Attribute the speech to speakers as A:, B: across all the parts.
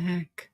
A: heck?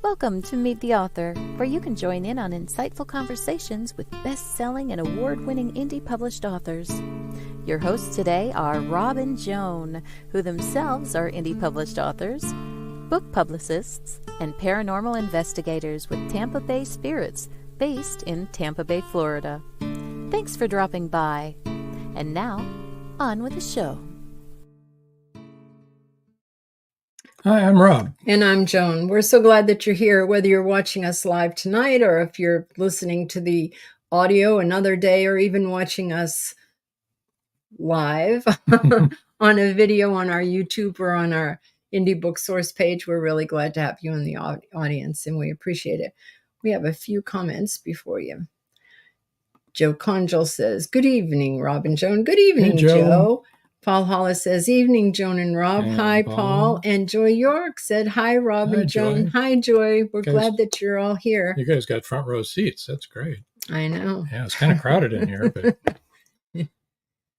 B: Welcome to Meet the Author, where you can join in on insightful conversations with best-selling and award-winning indie published authors. Your hosts today are Rob and Joan, who themselves are indie published authors, book publicists, and paranormal investigators with Tampa Bay Spirits, based in Tampa Bay, Florida. Thanks for dropping by. And now, on with the show.
C: Hi, I'm Rob.
A: And I'm Joan. We're so glad that you're here, whether you're watching us live tonight or if you're listening to the audio another day or even watching us live on a video on our YouTube or on our Indie Book Source page. We're really glad to have you in the audience, and we appreciate it. We have a few comments before you. Joe Conjal says, good evening, Rob and Joan. Good evening,
C: Hey, Joe.
A: Paul Hollis says, evening, Joan and Rob.
C: And
A: hi,
C: Paul.
A: Paul. And Joy York said, hi, Rob
C: Hi,
A: and Joan.
C: Joy.
A: Hi, Joy. We're
C: Guys,
A: glad that you're all here.
C: You guys got front row seats. That's great.
A: I know.
C: Yeah, it's kind of crowded in here, but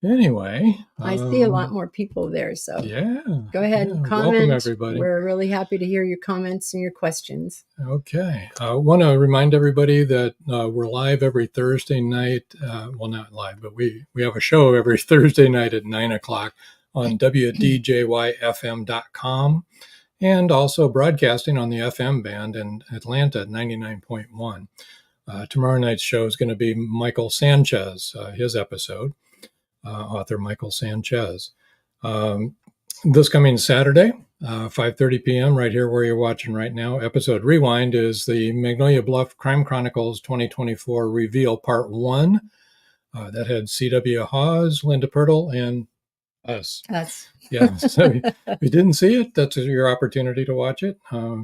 C: anyway.
A: I see a lot more people there, so
C: yeah.
A: Go ahead and comment.
C: Welcome, everybody.
A: We're really happy to hear your comments and your questions.
C: Okay. I want to remind everybody that we're live every Thursday night. Well, not live, but we have a show every Thursday night at 9 o'clock on WDJYFM.com and also broadcasting on the FM band in Atlanta at 99.1. Tomorrow night's show is going to be Michael Sanchez, his episode, author Michael Sanchez. This coming Saturday, 5:30 p.m., right here where you're watching right now, episode Rewind is the Magnolia Bluff Crime Chronicles 2024 Reveal Part 1. That had C.W. Hawes, Linda Pirtle, and us. Yeah, so if you didn't see it, that's your opportunity to watch it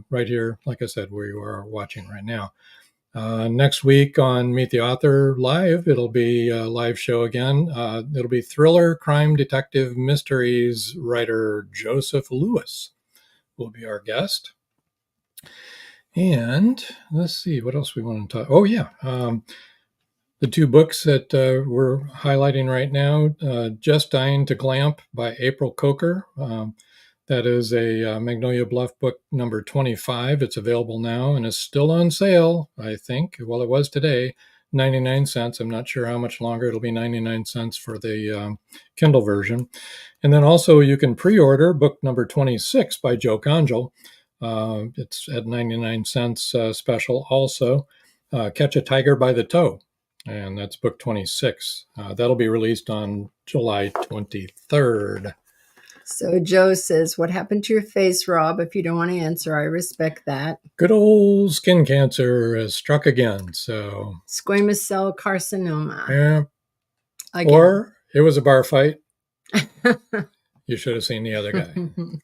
C: right here, like I said, where you are watching right now. Next week on Meet the Author Live, it'll be a live show again. It'll be thriller, crime, detective, mysteries writer Joseph Lewis will be our guest. And let's see, what else we want to talk. Oh, yeah. The two books that we're highlighting right now, Just Dying to Glamp by April Coker. That is a Magnolia Bluff book number 25. It's available now and is still on sale, I think. Well, it was today, 99 cents. I'm not sure how much longer. It'll be 99 cents for the Kindle version. And then also you can pre-order book number 26 by Joe Conjal. It's at 99 cents special also. Catch a Tiger by the Toe. And that's book 26. That'll be released on July 23rd.
A: So Joe says, what happened to your face, Rob? If you don't want to answer, I respect that.
C: Good old skin cancer has struck again. So
A: squamous cell carcinoma.
C: Yeah.
A: Again.
C: Or it was a bar fight. You should have seen the other guy.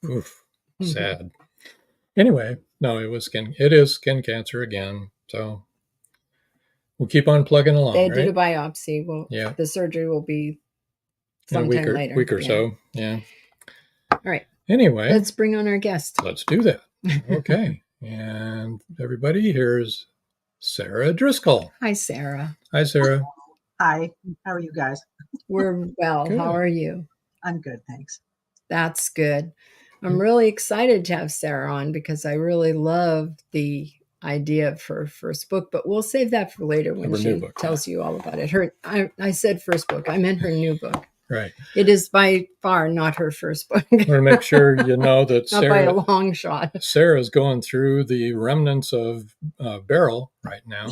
C: Oof. Sad. Anyway, no, it is skin cancer again. So we'll keep on plugging along.
A: They
C: right?
A: did a biopsy. Well,
C: yeah.
A: The surgery will be sometime later.
C: Week or so. Yeah.
A: All right.
C: Anyway.
A: Let's bring on our guest.
C: Let's do that. Okay. And everybody, here's Sara Driscoll.
A: Hi, Sara.
C: Hi, Sara.
D: Hi. How are you guys?
A: We're well.
C: Good.
A: How are you?
D: I'm good, thanks.
A: That's good. I'm really excited to have Sara on because I really love the idea for her first book, but we'll save that for later when
C: Her
A: she
C: new book,
A: tells you all about it. I said first book. I meant her new book.
C: Right.
A: It is by far not her first book.
C: I want to make sure you know that
A: Not by a long shot.
C: Sarah's going through the remnants of Beryl right now,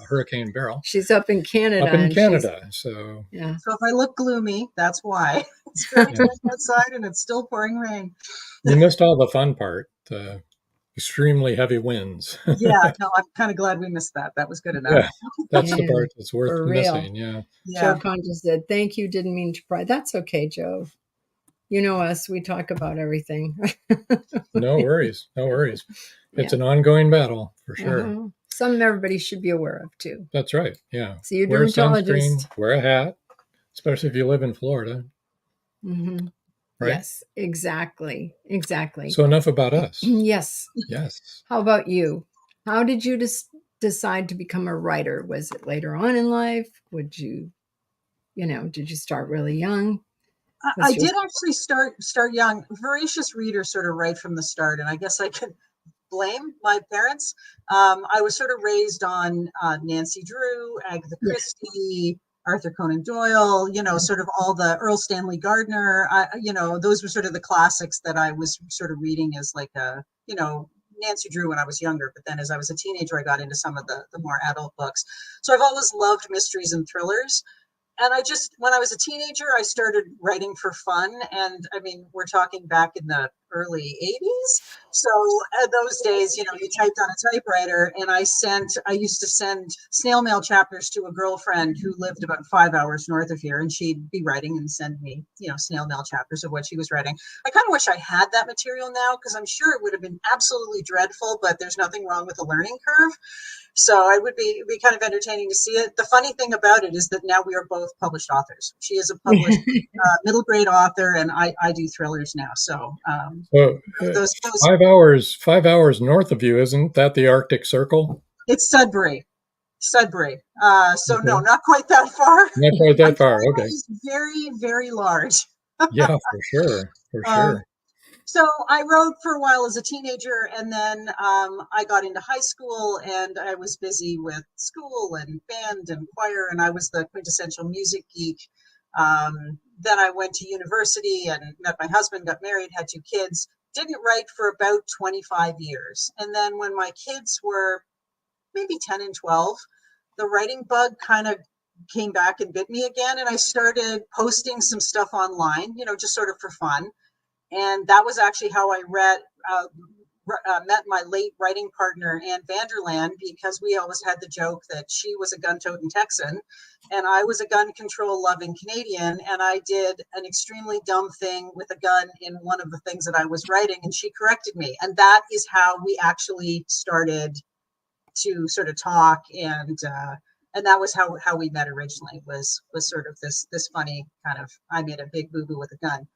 C: Hurricane Beryl.
A: She's up in Canada.
C: Up in Canada, so
A: yeah.
D: So if I look gloomy, that's why. It's very dark outside and it's still pouring rain.
C: You missed all the fun part, the extremely heavy winds.
D: Yeah, no, I'm kind of glad we missed that. That was good enough.
C: Yeah, that's the
A: Yeah,
C: part that's worth
A: for real.
C: missing. Yeah.
A: Joe Conja said, "Thank you. Didn't mean to pry." That's okay, Joe. You know us. We talk about everything.
C: No worries. No worries. It's an ongoing battle for sure.
A: Uh-huh. Something everybody should be aware of too.
C: That's right. Yeah.
A: See your
C: Wear
A: dermatologist.
C: sunscreen, wear a hat, especially if you live in Florida.
A: Mm-hmm.
C: Right?
A: Yes, exactly. Exactly.
C: So enough about us.
A: Yes.
C: Yes.
A: How about you? How did you decide to become a writer? Was it later on in life? Did you start really young?
D: I did actually start young. Voracious reader sort of right from the start. And I guess I could blame my parents. I was sort of raised on Nancy Drew, Agatha Christie, Arthur Conan Doyle, sort of all the Earl Stanley Gardner, those were sort of the classics that I was sort of reading as like Nancy Drew when I was younger. But then as I was a teenager, I got into some of the more adult books. So I've always loved mysteries and thrillers. And when I was a teenager, I started writing for fun. And I mean, we're talking back in the early 80s. So those days, you typed on a typewriter, and I used to send snail mail chapters to a girlfriend who lived about 5 hours north of here, and she'd be writing and send me, snail mail chapters of what she was writing. I kind of wish I had that material now, because I'm sure it would have been absolutely dreadful, but there's nothing wrong with a learning curve. So it would be kind of entertaining to see it. The funny thing about it is that now we are both published authors. She is a published middle grade author, and I do thrillers now. So, those
C: 5 hours north of you, isn't that the Arctic Circle?
D: It's Sudbury. No, not quite that far.
C: Not quite that far. Okay.
D: It's very, very large.
C: Yeah, for sure. For sure.
D: So I wrote for a while as a teenager, and then I got into high school, and I was busy with school and band and choir, and I was the quintessential music geek. Then I went to university and met my husband, got married, had 2 kids, didn't write for about 25 years. And then when my kids were maybe 10 and 12, the writing bug kind of came back and bit me again, and I started posting some stuff online, just sort of for fun. And that was actually how I met my late writing partner, Ann Vanderland, because we always had the joke that she was a gun-toting Texan and I was a gun control loving Canadian. And I did an extremely dumb thing with a gun in one of the things that I was writing, and she corrected me. And that is how we actually started to sort of talk. And that was how we met originally, was sort of this funny kind of, I made a big boo-boo with a gun.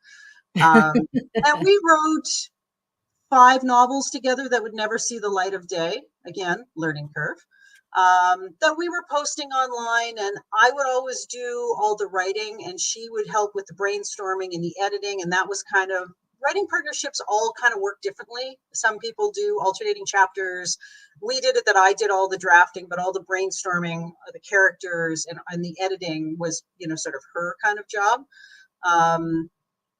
D: And we wrote 5 novels together that would never see the light of day. Again, learning curve. That we were posting online, and I would always do all the writing, and she would help with the brainstorming and the editing. And that was kind of, writing partnerships all kind of work differently. Some people do alternating chapters. We did it that I did all the drafting, but all the brainstorming, the characters, and the editing was, sort of her kind of job.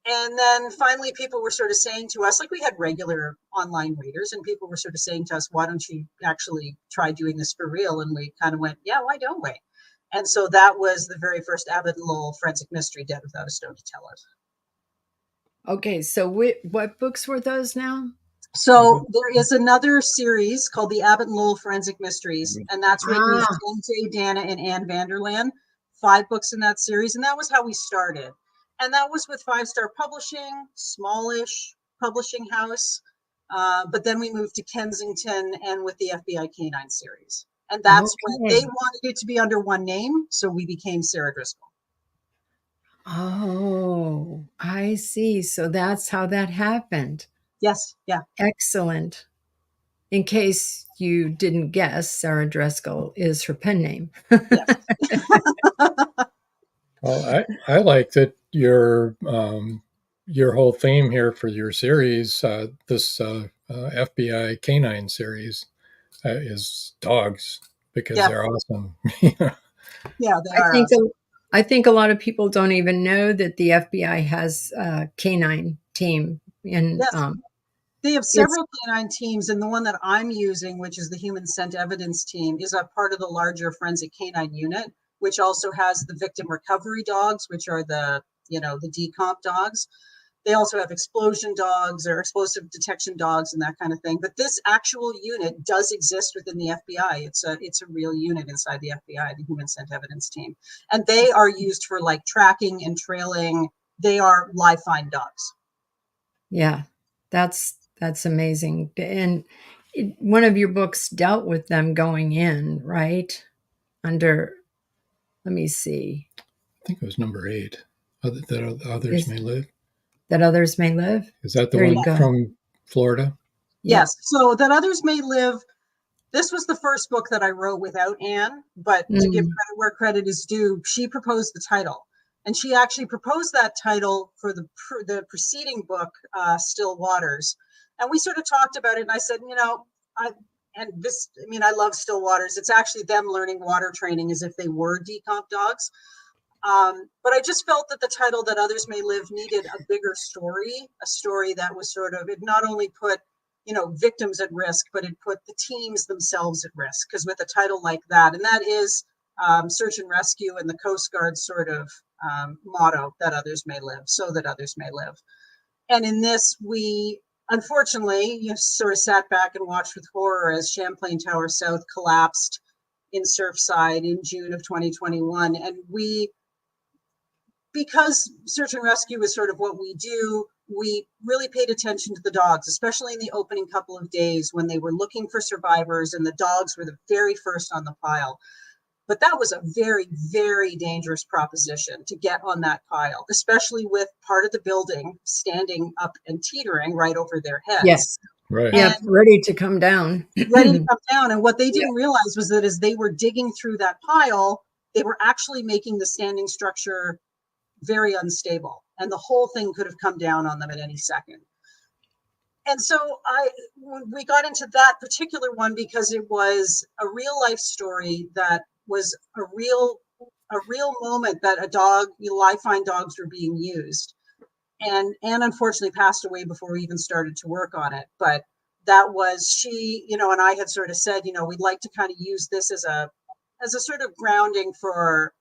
D: And then finally, people were sort of saying to us, like, we had regular online readers, and people were sort of saying to us, why don't you actually try doing this for real? And we kind of went, yeah, why don't we? And so that was the very first Abbott and Lowell forensic mystery, Dead Without a Stone to Tell It.
A: Okay, so what books were those now?
D: So there is another series called the Abbott and Lowell Forensic Mysteries, and that's written with J. Danna and Ann Vanderland. 5 books in that series, and that was how we started. And that was with 5 Star Publishing, smallish publishing house. But then we moved to Kensington and with the FBI Canine series. And that's when they wanted it to be under one name. So we became Sara Driscoll.
A: Oh, I see. So that's how that happened.
D: Yes. Yeah.
A: Excellent. In case you didn't guess, Sara Driscoll is her pen name.
D: Yes.
C: Well, I like that your whole theme here for your series, this FBI Canine series, is dogs, because
D: Yeah.
C: they're awesome.
D: Yeah, they
A: I
D: are
A: think
D: awesome.
A: I think a lot of people don't even know that the FBI has a canine team, and
D: Yes, they have
A: it's
D: several canine teams, and the one that I'm using, which is the Human Scent Evidence Team, is a part of the larger forensic canine unit, which also has the victim recovery dogs, which are the decomp dogs. They also have explosion dogs or explosive detection dogs and that kind of thing. But this actual unit does exist within the FBI. It's a real unit inside the FBI, the Human Scent Evidence Team, and they are used for like tracking and trailing. They are live find dogs.
A: yeah, that's amazing. And one of your books dealt with them going in, right? Under, let me see,
C: I think it was number 8. That others
A: is
C: may live.
A: that others may live.
C: Is that the
A: There you
C: one
A: go.
C: from Florida?
A: Yeah.
D: Yes, so that others may live. This was the first book that I wrote without Anne, but to give
A: Mm,
D: credit where credit is due, she proposed the title. And she actually proposed that title for the preceding book, Still Waters. And we sort of talked about it, and I said, I love Still Waters. It's actually them learning water training as if they were decomp dogs. But I just felt that the title That Others May Live needed a bigger story, a story that was sort of, it not only put victims at risk, but it put the teams themselves at risk. Because with a title like that, and that is search and rescue and the Coast Guard sort of motto, that others may live, so that others may live. And in this, we unfortunately sort of sat back and watched with horror as Champlain Tower South collapsed in Surfside in June of 2021. And because search and rescue is sort of what we do, we really paid attention to the dogs, especially in the opening couple of days when they were looking for survivors and the dogs were the very first on the pile. But that was a very, very dangerous proposition to get on that pile, especially with part of the building standing up and teetering right over their heads.
A: yes.
C: Right.
A: Yep. Ready to come down.
D: Ready to come down. And what they
A: Yep.
D: didn't realize was that as they were digging through that pile, they were actually making the standing structure very unstable, and the whole thing could have come down on them at any second. And so we got into that particular one because it was a real life story that was a real moment that live find dogs were being used. And Anne unfortunately passed away before we even started to work on it. But that was she, and I had sort of said, we'd like to kind of use this as a sort of grounding for,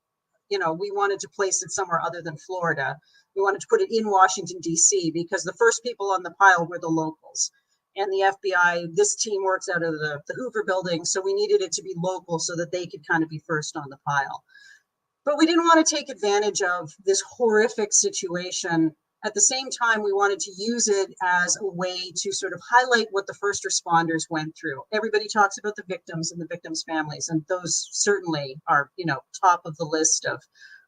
D: we wanted to place it somewhere other than Florida. We wanted to put it in Washington, D.C., because the first people on the pile were the locals. And the FBI, this team works out of the Hoover building, so we needed it to be local so that they could kind of be first on the pile. But we didn't want to take advantage of this horrific situation. At the same time, we wanted to use it as a way to sort of highlight what the first responders went through. Everybody talks about the victims and the victims' families, and those certainly are, top of the list of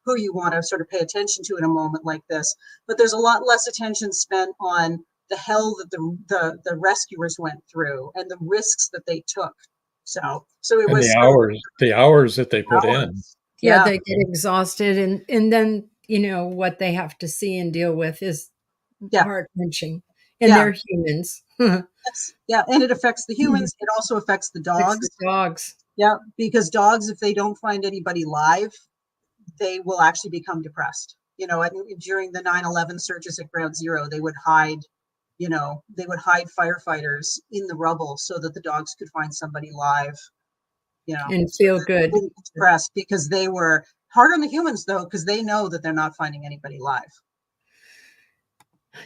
D: who you want to sort of pay attention to in a moment like this. But there's a lot less attention spent on the hell that the rescuers went through and the risks that they took. So it
C: And
D: was
C: the hours that they put in.
A: Yeah,
D: Yeah.
A: they get exhausted, and then what they have to see and deal with is
D: Yeah.
A: heart-wrenching, and
D: Yeah.
A: they're humans.
D: Yes. Yeah, and it affects the humans. It also affects the dogs.
A: It's the dogs.
D: Yeah, because dogs, if they don't find anybody live, they will actually become depressed. During the 9/11 searches at Ground Zero, they would hide firefighters in the rubble so that the dogs could find somebody live.
A: And feel good.
D: Depressed because they were hard on the humans, though, because they know that they're not finding anybody live.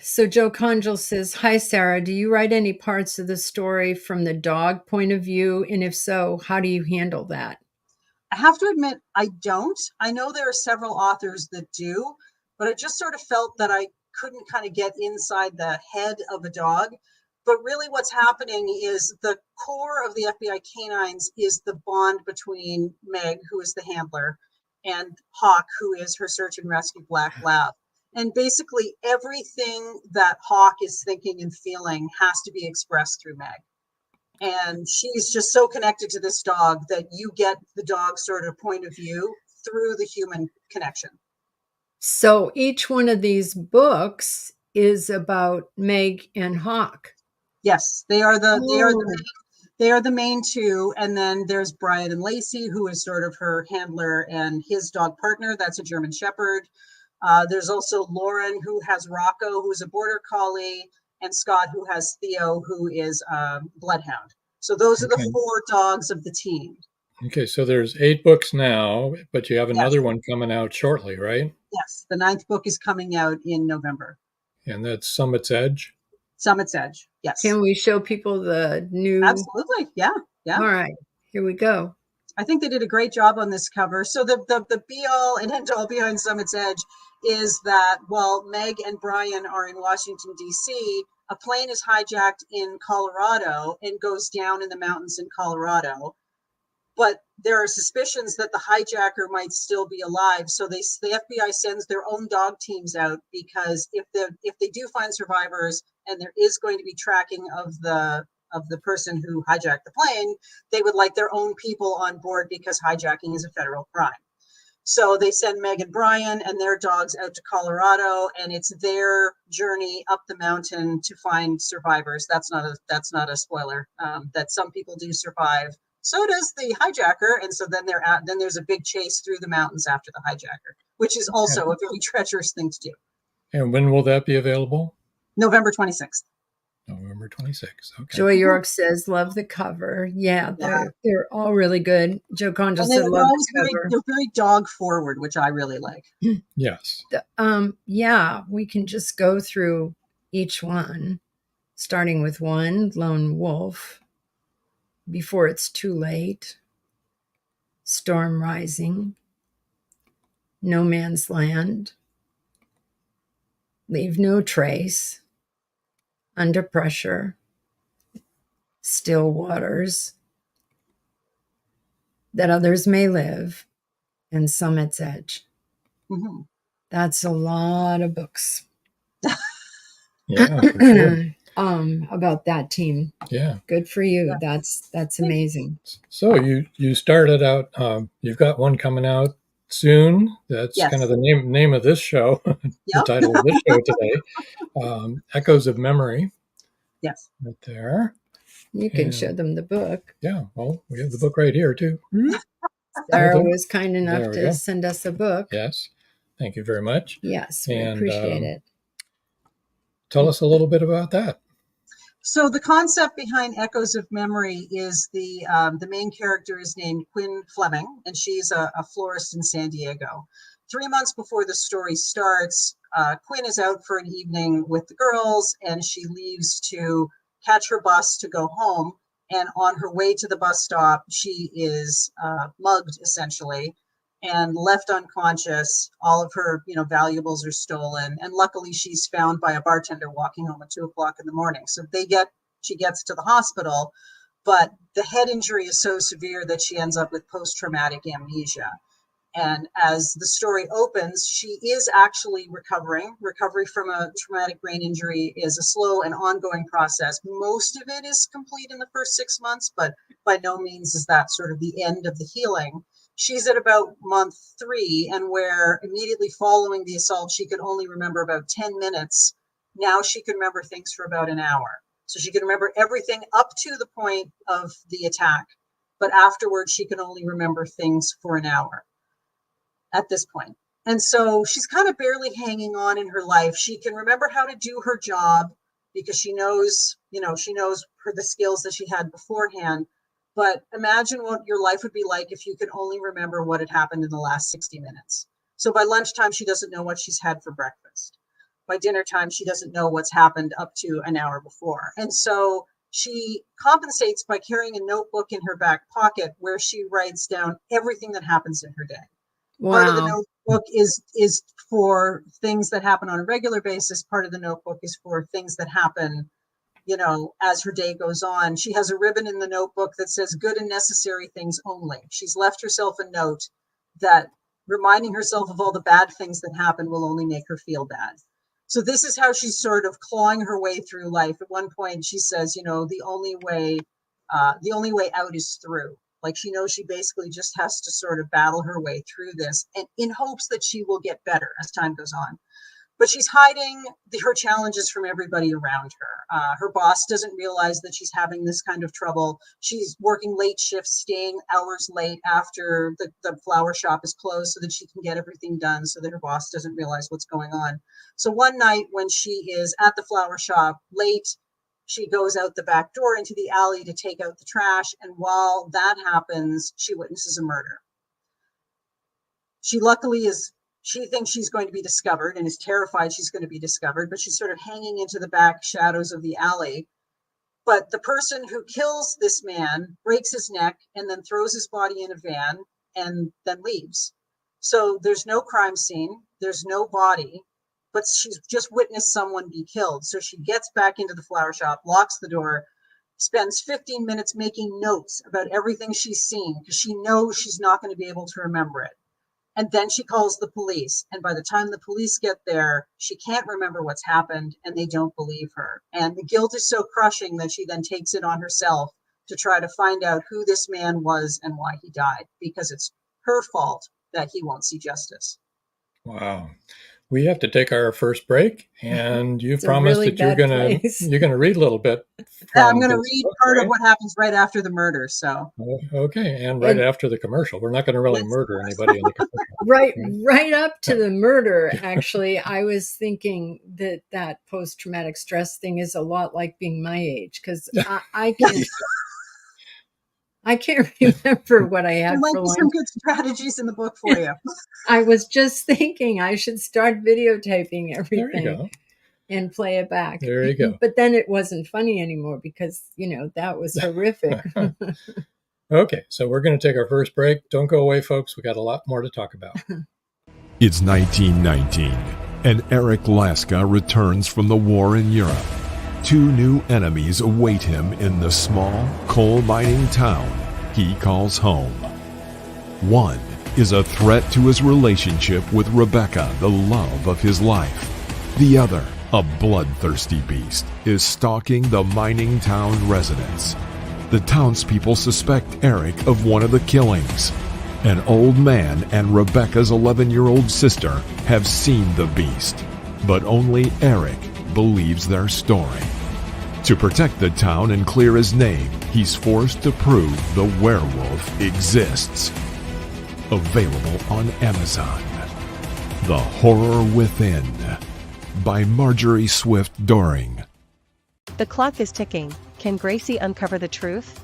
A: So Joe Conjal says, "Hi, Sarah. Do you write any parts of the story from the dog point of view? And if so, how do you handle that?"
D: I have to admit, I don't. I know there are several authors that do, but I just sort of felt that I couldn't kind of get inside the head of a dog. But really what's happening is the core of the FBI canines is the bond between Meg, who is the handler, and Hawk, who is her search and rescue black lab. And basically everything that Hawk is thinking and feeling has to be expressed through Meg. And she's just so connected to this dog that you get the dog sort of point of view through the human connection.
A: So each one of these books is about Meg and Hawk.
D: Yes, they are the They are the main two. And then there's Brian and Lacey, who is sort of her handler, and his dog partner. That's a German Shepherd. There's also Lauren, who has Rocco, who's a border collie, and Scott, who has Theo, who is a bloodhound. So those are the 4 dogs of the team.
C: Okay, so there's 8 books now, but you have another
D: Yes.
C: one coming out shortly, right?
D: Yes, the 9th book is coming out in November.
C: And that's Summit's Edge?
D: Summit's Edge, yes.
A: Can we show people the new?
D: Absolutely, yeah.
A: All right, here we go.
D: I think they did a great job on this cover. So the be-all and end-all behind Summit's Edge is that while Meg and Brian are in Washington, D.C., a plane is hijacked in Colorado and goes down in the mountains in Colorado. But there are suspicions that the hijacker might still be alive. So the FBI sends their own dog teams out, because if they do find survivors and there is going to be tracking of the person who hijacked the plane, they would like their own people on board, because hijacking is a federal crime. So they send Meg and Brian and their dogs out to Colorado, and it's their journey up the mountain to find survivors. That's not a spoiler. That some people do survive. So does the hijacker, and so then there's a big chase through the mountains after the hijacker, which is also a very treacherous thing to do.
C: And when will that be available?
D: November 26th.
C: November 26th. Okay.
A: Joy York says, "Love the cover." Yeah, they're all really good. Joe Conjo said, "Love the cover."
D: They're very dog forward, which I really like.
C: Yes.
A: Yeah, we can just go through each one, starting with 1, Lone Wolf. Before It's Too Late, Storm Rising, No Man's Land, Leave No Trace, Under Pressure, Still Waters, That Others May Live, and Summit's Edge.
D: Mm-hmm.
A: That's a lot of books.
C: Yeah, for sure.
A: About that team.
C: Yeah.
A: Good for you. That's amazing.
C: So you started out, you've got one coming out soon. That's kind of the name of this show, the title of this show today. Echoes of Memory.
D: Yes.
C: Right there.
A: You can show them the book.
C: Yeah, well, we have the book right here too.
A: Sarah was kind enough to send us a book.
C: Yes. Thank you very much.
A: Yes, we appreciate it.
C: Tell us a little bit about that.
D: So the concept behind Echoes of Memory is the main character is named Quinn Fleming, and she's a florist in San Diego. 3 months before the story starts, Quinn is out for an evening with the girls, and she leaves to catch her bus to go home. And on her way to the bus stop, she is mugged, essentially, and left unconscious. All of her, valuables are stolen. And luckily she's found by a bartender walking home at 2:00 in the morning. So she gets to the hospital, but the head injury is so severe that she ends up with post-traumatic amnesia. And as the story opens, she is actually recovering. Recovery from a traumatic brain injury is a slow and ongoing process. Most of it is complete in the first 6 months, but by no means is that sort of the end of the healing. She's at about month 3, and where immediately following the assault, she could only remember about 10 minutes. Now she can remember things for about an hour. So she can remember everything up to the point of the attack, but afterwards she can only remember things for an hour at this point. And so she's kind of barely hanging on in her life. She can remember how to do her job because she knows the skills that she had beforehand. But imagine what your life would be like if you could only remember what had happened in the last 60 minutes. So by lunchtime, she doesn't know what she's had for breakfast. By dinner time, she doesn't know what's happened up to an hour before. And so she compensates by carrying a notebook in her back pocket where she writes down everything that happens in her day.
A: Wow.
D: Part of the notebook is for things that happen on a regular basis. Part of the notebook is for things that happen as her day goes on. She has a ribbon in the notebook that says good and necessary things only. She's left herself a note that reminding herself of all the bad things that happen will only make her feel bad. So this is how she's sort of clawing her way through life. At one point she says, the only way out is through. Like she knows she basically just has to sort of battle her way through this, and in hopes that she will get better as time goes on. But she's hiding her challenges from everybody around her. Her boss doesn't realize that she's having this kind of trouble. She's working late shifts, staying hours late after the flower shop is closed so that she can get everything done so that her boss doesn't realize what's going on. So one night when she is at the flower shop late, she goes out the back door into the alley to take out the trash. And while that happens, she witnesses a murder. She thinks she's going to be discovered and is terrified she's going to be discovered, but she's sort of hanging into the back shadows of the alley. But the person who kills this man breaks his neck and then throws his body in a van and then leaves. So there's no crime scene, there's no body, but she's just witnessed someone be killed. So she gets back into the flower shop, locks the door, spends 15 minutes making notes about everything she's seen because she knows she's not going to be able to remember it. And then she calls the police. And by the time the police get there, she can't remember what's happened and they don't believe her. And the guilt is so crushing that she then takes it on herself to try to find out who this man was and why he died, because it's her fault that he won't see justice.
C: Wow. We have to take our first break, and you
A: It's a
C: promised
A: really
C: that you're gonna read a little bit.
D: I'm going to read part of what happens right after the murder. So
C: Okay, and right after the commercial. We're not going to really murder anybody in the commercial.
A: Right up to the murder. Actually, I was thinking that post-traumatic stress thing is a lot like being my age, because I can't remember what I had
D: there might
A: for
D: be
A: lunch.
D: some good strategies in the book for you.
A: I was just thinking I should start videotaping
C: There you
A: everything
C: go.
A: and play it back.
C: There you go.
A: But then it wasn't funny anymore because, that was horrific.
C: Okay, so we're going to take our first break. Don't go away, folks. We got a lot more to talk about.
E: It's 1919, and Eric Laska returns from the war in Europe. Two new enemies await him in the small coal mining town he calls home. One is a threat to his relationship with Rebecca, the love of his life. The other, a bloodthirsty beast, is stalking the mining town residents. The townspeople suspect Eric of one of the killings. An old man and Rebecca's 11-year-old sister have seen the beast, but only Eric believes their story. To protect the town and clear his name, he's forced to prove the werewolf exists. Available on Amazon. The Horror Within by Marjorie Swift Doring.
F: The clock is ticking. Can Gracie uncover the truth?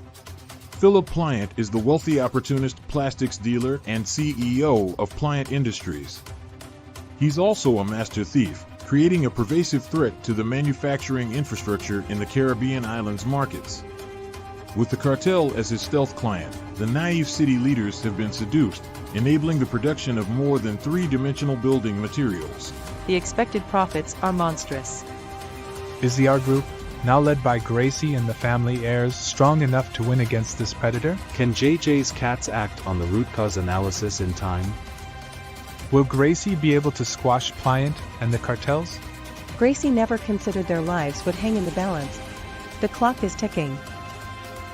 G: Philip Pliant is the wealthy opportunist plastics dealer and CEO of Pliant Industries. He's also a master thief, creating a pervasive threat to the manufacturing infrastructure in the Caribbean islands markets. With the cartel as his stealth client, the naive city leaders have been seduced, enabling the production of more than three-dimensional building materials.
F: The expected profits are monstrous.
H: Is the art group, now led by Gracie and the family heirs, strong enough to win against this predator?
I: Can JJ's cats act on the root cause analysis in time?
H: Will Gracie be able to squash Pliant and the cartels?
F: Gracie never considered their lives would hang in the balance. The clock is ticking.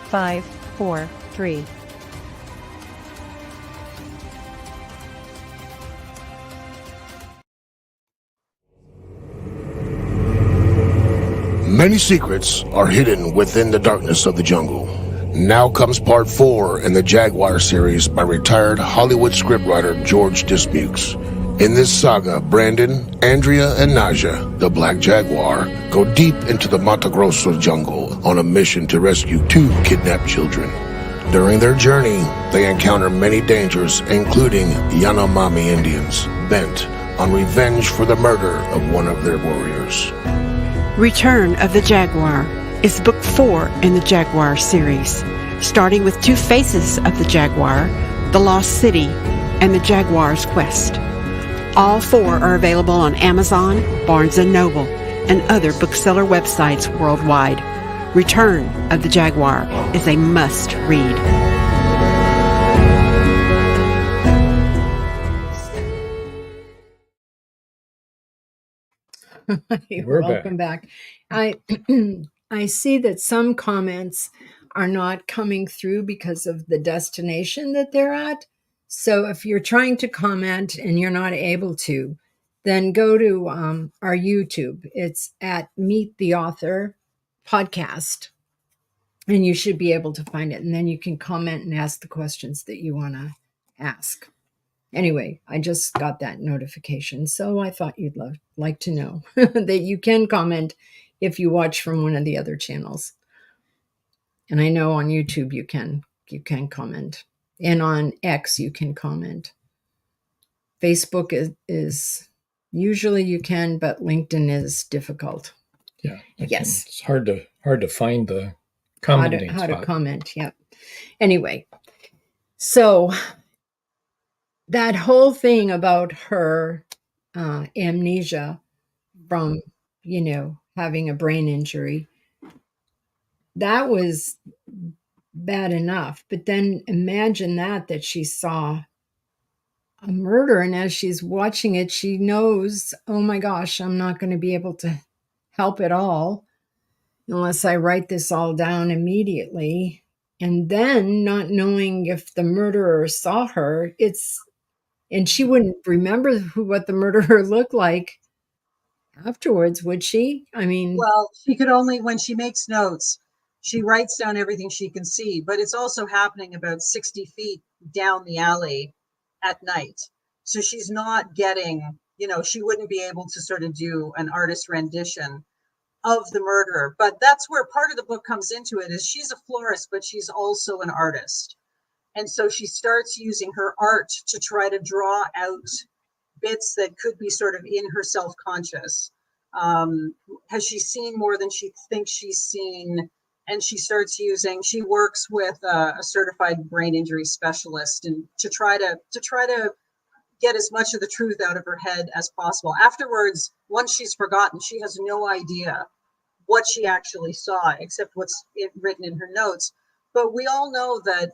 F: 5, 4, 3.
J: Many secrets are hidden within the darkness of the jungle. Now comes part 4 in the Jaguar series by retired Hollywood scriptwriter George Dismukes. In this saga, Brandon, Andrea, and Naja, the Black Jaguar, go deep into the Mato Grosso jungle on a mission to rescue 2 kidnapped children. During their journey, they encounter many dangers, including Yanomami Indians, bent on revenge for the murder of one of their warriors.
K: Return of the Jaguar is book 4 in the Jaguar series, starting with 2 faces of the Jaguar, the Lost City, and the Jaguar's Quest. All 4 are available on Amazon, Barnes & Noble, and other bookseller websites worldwide. Return of the Jaguar is a must-read.
A: Welcome back. I see that some comments are not coming through because of the destination that they're at. So if you're trying to comment and you're not able to, then go to our YouTube. It's at Meet the Author podcast, and you should be able to find it. And then you can comment and ask the questions that you want to ask. Anyway, I just got that notification, so I thought you'd like to know that you can comment if you watch from one of the other channels. And I know on YouTube you can comment, and on X you can comment. Facebook is usually you can, but LinkedIn is difficult.
C: Yeah.
A: Yes.
C: It's hard to find the commenting
A: how
C: spot.
A: to comment. Yeah. Anyway, so that whole thing about her amnesia from, having a brain injury, that was bad enough. But then imagine that she saw a murder, and as she's watching it, she knows, oh my gosh, I'm not going to be able to help at all unless I write this all down immediately. And then not knowing if the murderer saw her, and she wouldn't remember what the murderer looked like afterwards, would she? I mean,
D: Well, she could only, when she makes notes, she writes down everything she can see, but it's also happening about 60 feet down the alley at night. So she's not getting, she wouldn't be able to sort of do an artist rendition of the murderer. But that's where part of the book comes into it, is she's a florist, but she's also an artist. And so she starts using her art to try to draw out bits that could be sort of in her self-conscious. Has she seen more than she thinks she's seen? And she works with a certified brain injury specialist, and to try to get as much of the truth out of her head as possible. Afterwards, once she's forgotten, she has no idea what she actually saw, except what's written in her notes. But we all know that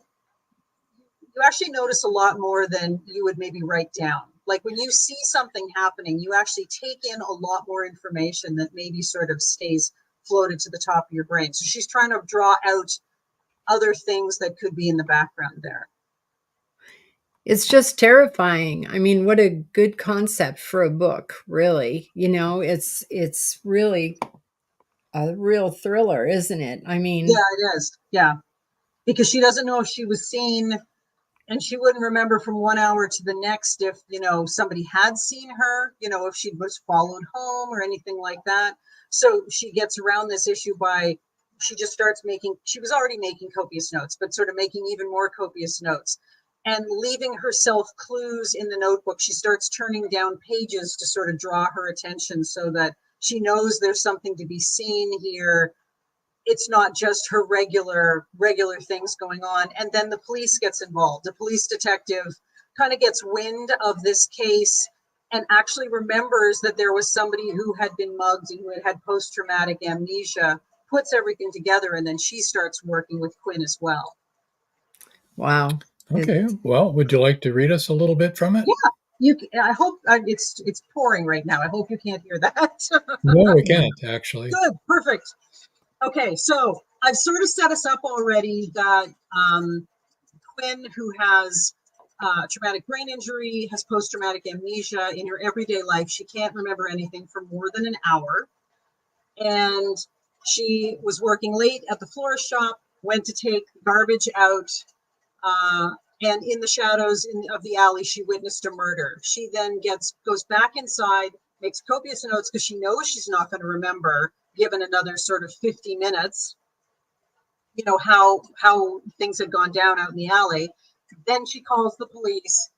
D: you actually notice a lot more than you would maybe write down. Like when you see something happening, you actually take in a lot more information that maybe sort of stays floated to the top of your brain. So she's trying to draw out other things that could be in the background there.
A: It's just terrifying. I mean, what a good concept for a book, really. It's really a real thriller, isn't it? I mean,
D: yeah, it is. Yeah. Because she doesn't know if she was seen, and she wouldn't remember from 1 hour to the next if, somebody had seen her, if she was followed home or anything like that. So she gets around this issue she just starts she was already making copious notes, but sort of making even more copious notes and leaving herself clues in the notebook. She starts turning down pages to sort of draw her attention so that she knows there's something to be seen here. It's not just her regular things going on. And then the police gets involved. The police detective kind of gets wind of this case and actually remembers that there was somebody who had been mugged and who had post-traumatic amnesia, puts everything together, and then she starts working with Quinn as well.
A: Wow.
C: Okay. Well, would you like to read us a little bit from it?
D: Yeah. I hope it's pouring right now. I hope you can't hear that.
C: No, we can't, actually.
D: Good. Perfect. Okay, so I've sort of set us up already that Quinn, who has traumatic brain injury, has post-traumatic amnesia. In her everyday life, she can't remember anything for more than an hour. And she was working late at the florist shop, went to take garbage out, and in the shadows of the alley, she witnessed a murder. She then goes back inside, makes copious notes because she knows she's not going to remember, given another sort of 50 minutes, how things had gone down out in the alley. Then she calls the police.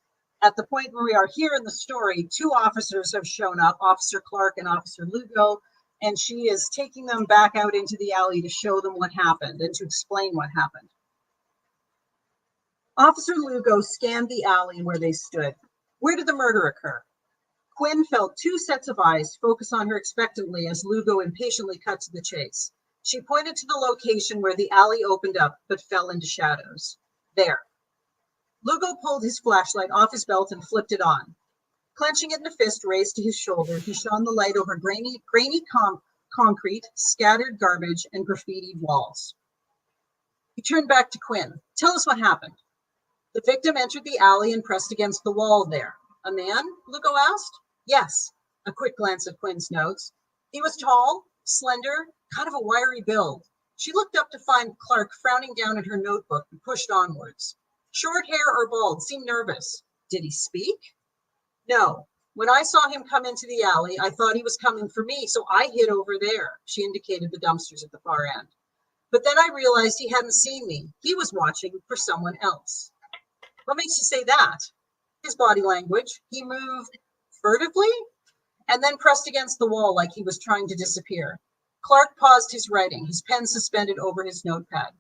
D: At the point where we are here in the story, 2 officers have shown up, Officer Clark and Officer Lugo, and she is taking them back out into the alley to show them what happened and to explain what happened. Officer Lugo scanned the alley where they stood. Where did the murder occur? Quinn felt 2 sets of eyes focus on her expectantly as Lugo impatiently cut to the chase. She pointed to the location where the alley opened up but fell into shadows. There. Lugo pulled his flashlight off his belt and flipped it on. Clenching it in a fist raised to his shoulder, he shone the light over grainy concrete, scattered garbage, and graffitied walls. He turned back to Quinn. Tell us what happened. The victim entered the alley and pressed against the wall there. A man? Lugo asked. Yes. A quick glance at Quinn's notes. He was tall, Slender, kind of a wiry build. She looked up to find Clark frowning down at her notebook and pushed onwards. Short hair or bald, seemed nervous. Did he speak? No. When I saw him come into the alley, I thought he was coming for me, so I hid over there. She indicated the dumpsters at the far end. But then I realized he hadn't seen me. He was watching for someone else. What makes you say that? His body language. He moved furtively and then pressed against the wall like he was trying to disappear. Clark paused his writing, his pen suspended over his notepad.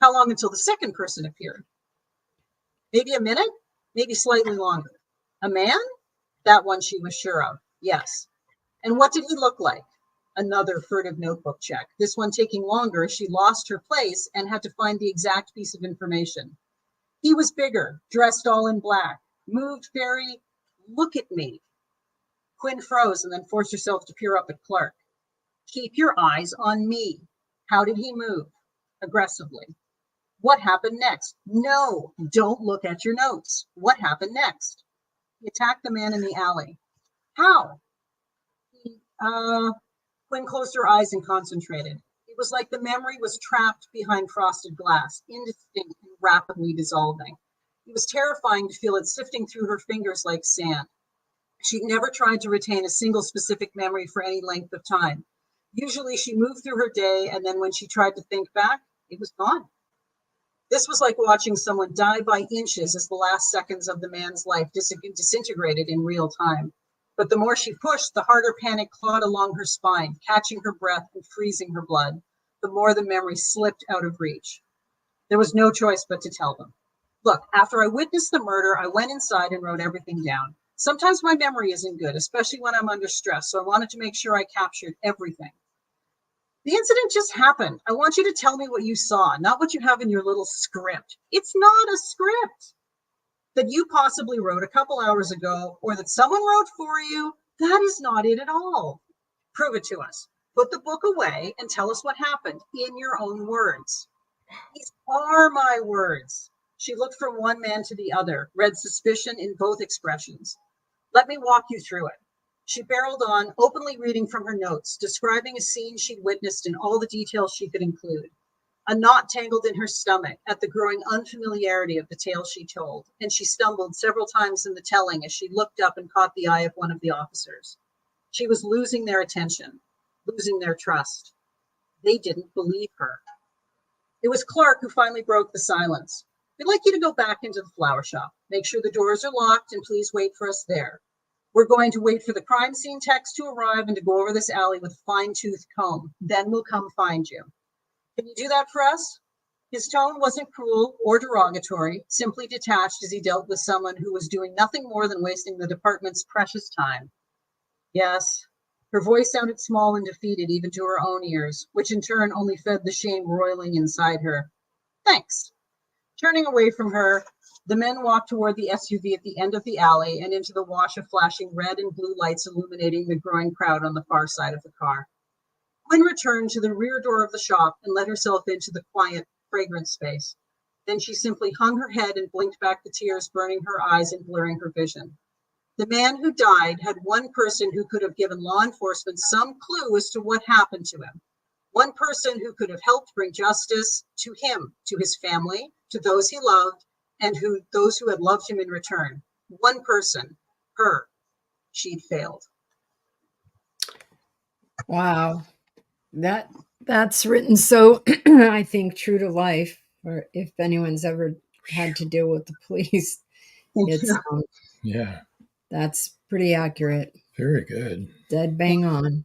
D: How long until the second person appeared? Maybe a minute, maybe slightly longer. A man? That one she was sure of, yes. And what did he look like? Another furtive notebook check, this one taking longer as she lost her place and had to find the exact piece of information. He was bigger, dressed all in black, moved very, look at me. Quinn froze and then forced herself to peer up at Clark. Keep your eyes on me. How did he move? Aggressively. What happened next? No, don't look at your notes. What happened next? He attacked the man in the alley. How? Quinn closed her eyes and concentrated. It was like the memory was trapped behind frosted glass, indistinct and rapidly dissolving. It was terrifying to feel it sifting through her fingers like sand. She'd never tried to retain a single specific memory for any length of time. Usually she moved through her day, and then when she tried to think back, it was gone. This was like watching someone die by inches as the last seconds of the man's life disintegrated in real time. But the more she pushed, the harder panic clawed along her spine, catching her breath and freezing her blood. The more the memory slipped out of reach. There was no choice but to tell them. Look, after I witnessed the murder, I went inside and wrote everything down. Sometimes my memory isn't good, especially when I'm under stress, so I wanted to make sure I captured everything. The incident just happened. I want you to tell me what you saw, not what you have in your little script. It's not a script that you possibly wrote a couple hours ago or that someone wrote for you. That is not it at all. Prove it to us. Put the book away and tell us what happened in your own words. These are my words. She looked from one man to the other, read suspicion in both expressions. Let me walk you through it. She barreled on, openly reading from her notes, describing a scene she'd witnessed in all the details she could include. A knot tangled in her stomach at the growing unfamiliarity of the tale she told, and she stumbled several times in the telling as she looked up and caught the eye of one of the officers. She was losing their attention, losing their trust. They didn't believe her. It was Clark who finally broke the silence. We'd like you to go back into the flower shop. Make sure the doors are locked and please wait for us there. We're going to wait for the crime scene techs to arrive and to go over this alley with a fine-toothed comb. Then we'll come find you. Can you do that for us? His tone wasn't cruel or derogatory, simply detached as he dealt with someone who was doing nothing more than wasting the department's precious time. Yes. Her voice sounded small and defeated even to her own ears, which in turn only fed the shame roiling inside her. Thanks. Turning away from her, the men walked toward the SUV at the end of the alley and into the wash of flashing red and blue lights illuminating the growing crowd on the far side of the car. Quinn returned to the rear door of the shop and let herself into the quiet, fragrant space. Then she simply hung her head and blinked back the tears burning her eyes and blurring her vision. The man who died had one person who could have given law enforcement some clue as to what happened to him. One person who could have helped bring justice to him, to his family, to those he loved, and those who had loved him in return. One person, her. She'd failed.
A: Wow. That's written so, I think, true to life, or if anyone's ever had to deal with the police. It's
C: Yeah.
A: That's pretty accurate.
C: Very good.
A: Dead bang on.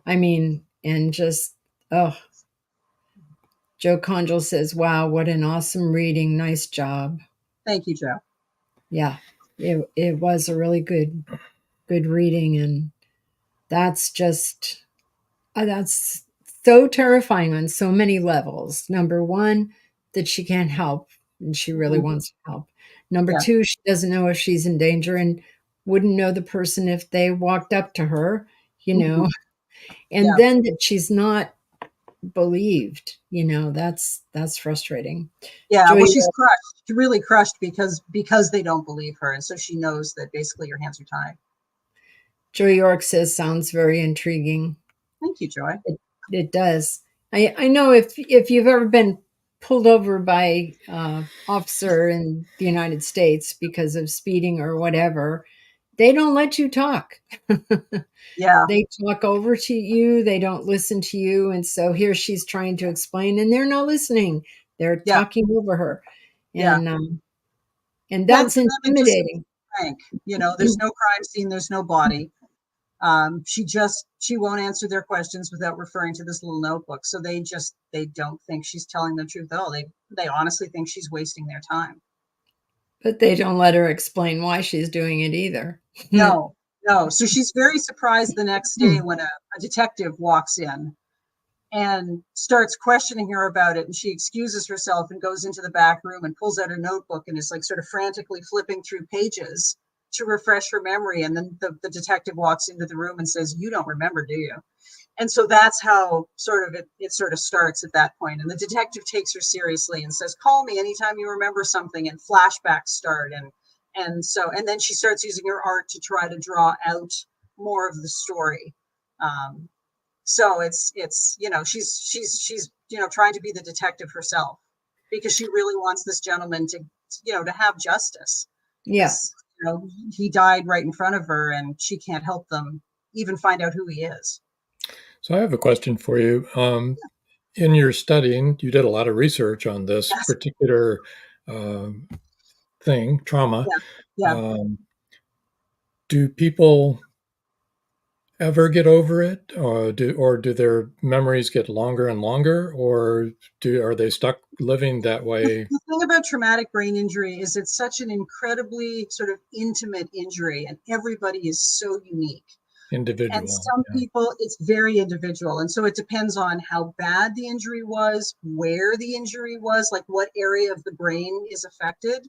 A: I mean, and just, Joe Conjal says, wow, what an awesome reading. Nice job.
D: Thank you, Joe.
A: Yeah, it was a really good reading. And that's just, that's so terrifying on so many levels. Number one, that she can't help and she really wants to help. Number two, she doesn't know if she's in danger and wouldn't know the person if they walked up to her, you know, and then that she's not believed, you know, that's frustrating.
D: Yeah, well, she's crushed, really crushed because they don't believe her. And so she knows that basically your hands are tied.
A: Joy York says, sounds very intriguing.
D: Thank you, Joy.
A: It does. I know if you've ever been pulled over by officer in the United States because of speeding or whatever, they don't let you talk.
D: Yeah.
A: They talk over to you. They don't listen to you. And so here she's trying to explain, and they're not listening. They're
D: Yeah.
A: talking over her.
D: Yeah.
A: And that's
D: Well, for them, it just seems
A: intimidating.
D: frank. There's no crime scene. There's no body. She won't answer their questions without referring to this little notebook. So they don't think she's telling the truth at all. They honestly think she's wasting their time.
A: But they don't let her explain why she's doing it either.
D: No. So she's very surprised the next day when a detective walks in and starts questioning her about it. And she excuses herself and goes into the back room and pulls out a notebook and is like sort of frantically flipping through pages to refresh her memory. And then the detective walks into the room and says, "You don't remember, do you?" And so that's how it sort of starts at that point. And the detective takes her seriously and says, "Call me anytime you remember something," and flashbacks start. And then she starts using her art to try to draw out more of the story. So it's she's trying to be the detective herself because she really wants this gentleman to have justice.
A: Yes.
D: He died right in front of her, and she can't help them even find out who he is.
C: So I have a question for you. In your studying, you did a lot of research on this particular thing, trauma.
D: Yeah.
C: Do people ever get over it, or do their memories get longer and longer, or are they stuck living that way?
D: The thing about traumatic brain injury is it's such an incredibly sort of intimate injury, and everybody is so unique.
C: Individual.
D: And some people, it's very individual. And so it depends on how bad the injury was, where the injury was, like what area of the brain is affected.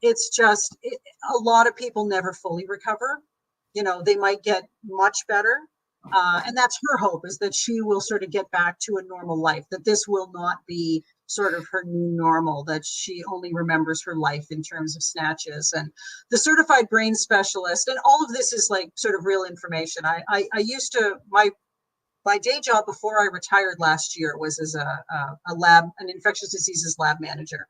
D: It's just, a lot of people never fully recover. They might get much better. And that's her hope, is that she will sort of get back to a normal life, that this will not be sort of her new normal, that she only remembers her life in terms of snatches. And the certified brain specialist, and all of this is like sort of real information. I used to, my day job before I retired last year was as an infectious diseases lab manager.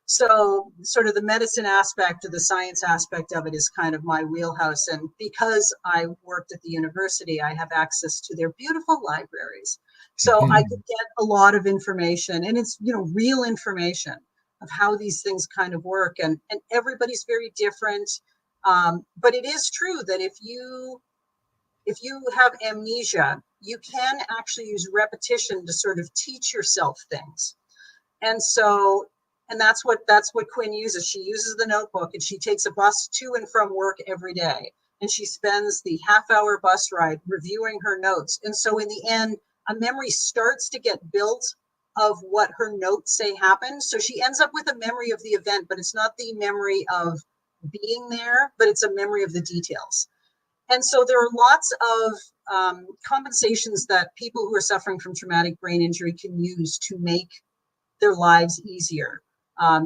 D: So sort of the medicine aspect or the science aspect of it is kind of my wheelhouse. And because I worked at the university, I have access to their beautiful libraries. So I could get a lot of information, and it's, real information of how these things kind of work. And everybody's very different. But it is true that if you have amnesia, you can actually use repetition to sort of teach yourself things. And that's what Quinn uses. She uses the notebook, and she takes a bus to and from work every day. And she spends the half-hour bus ride reviewing her notes. And so in the end, a memory starts to get built of what her notes say happened. So she ends up with a memory of the event, but it's not the memory of being there, but it's a memory of the details. And so there are lots of compensations that people who are suffering from traumatic brain injury can use to make their lives easier.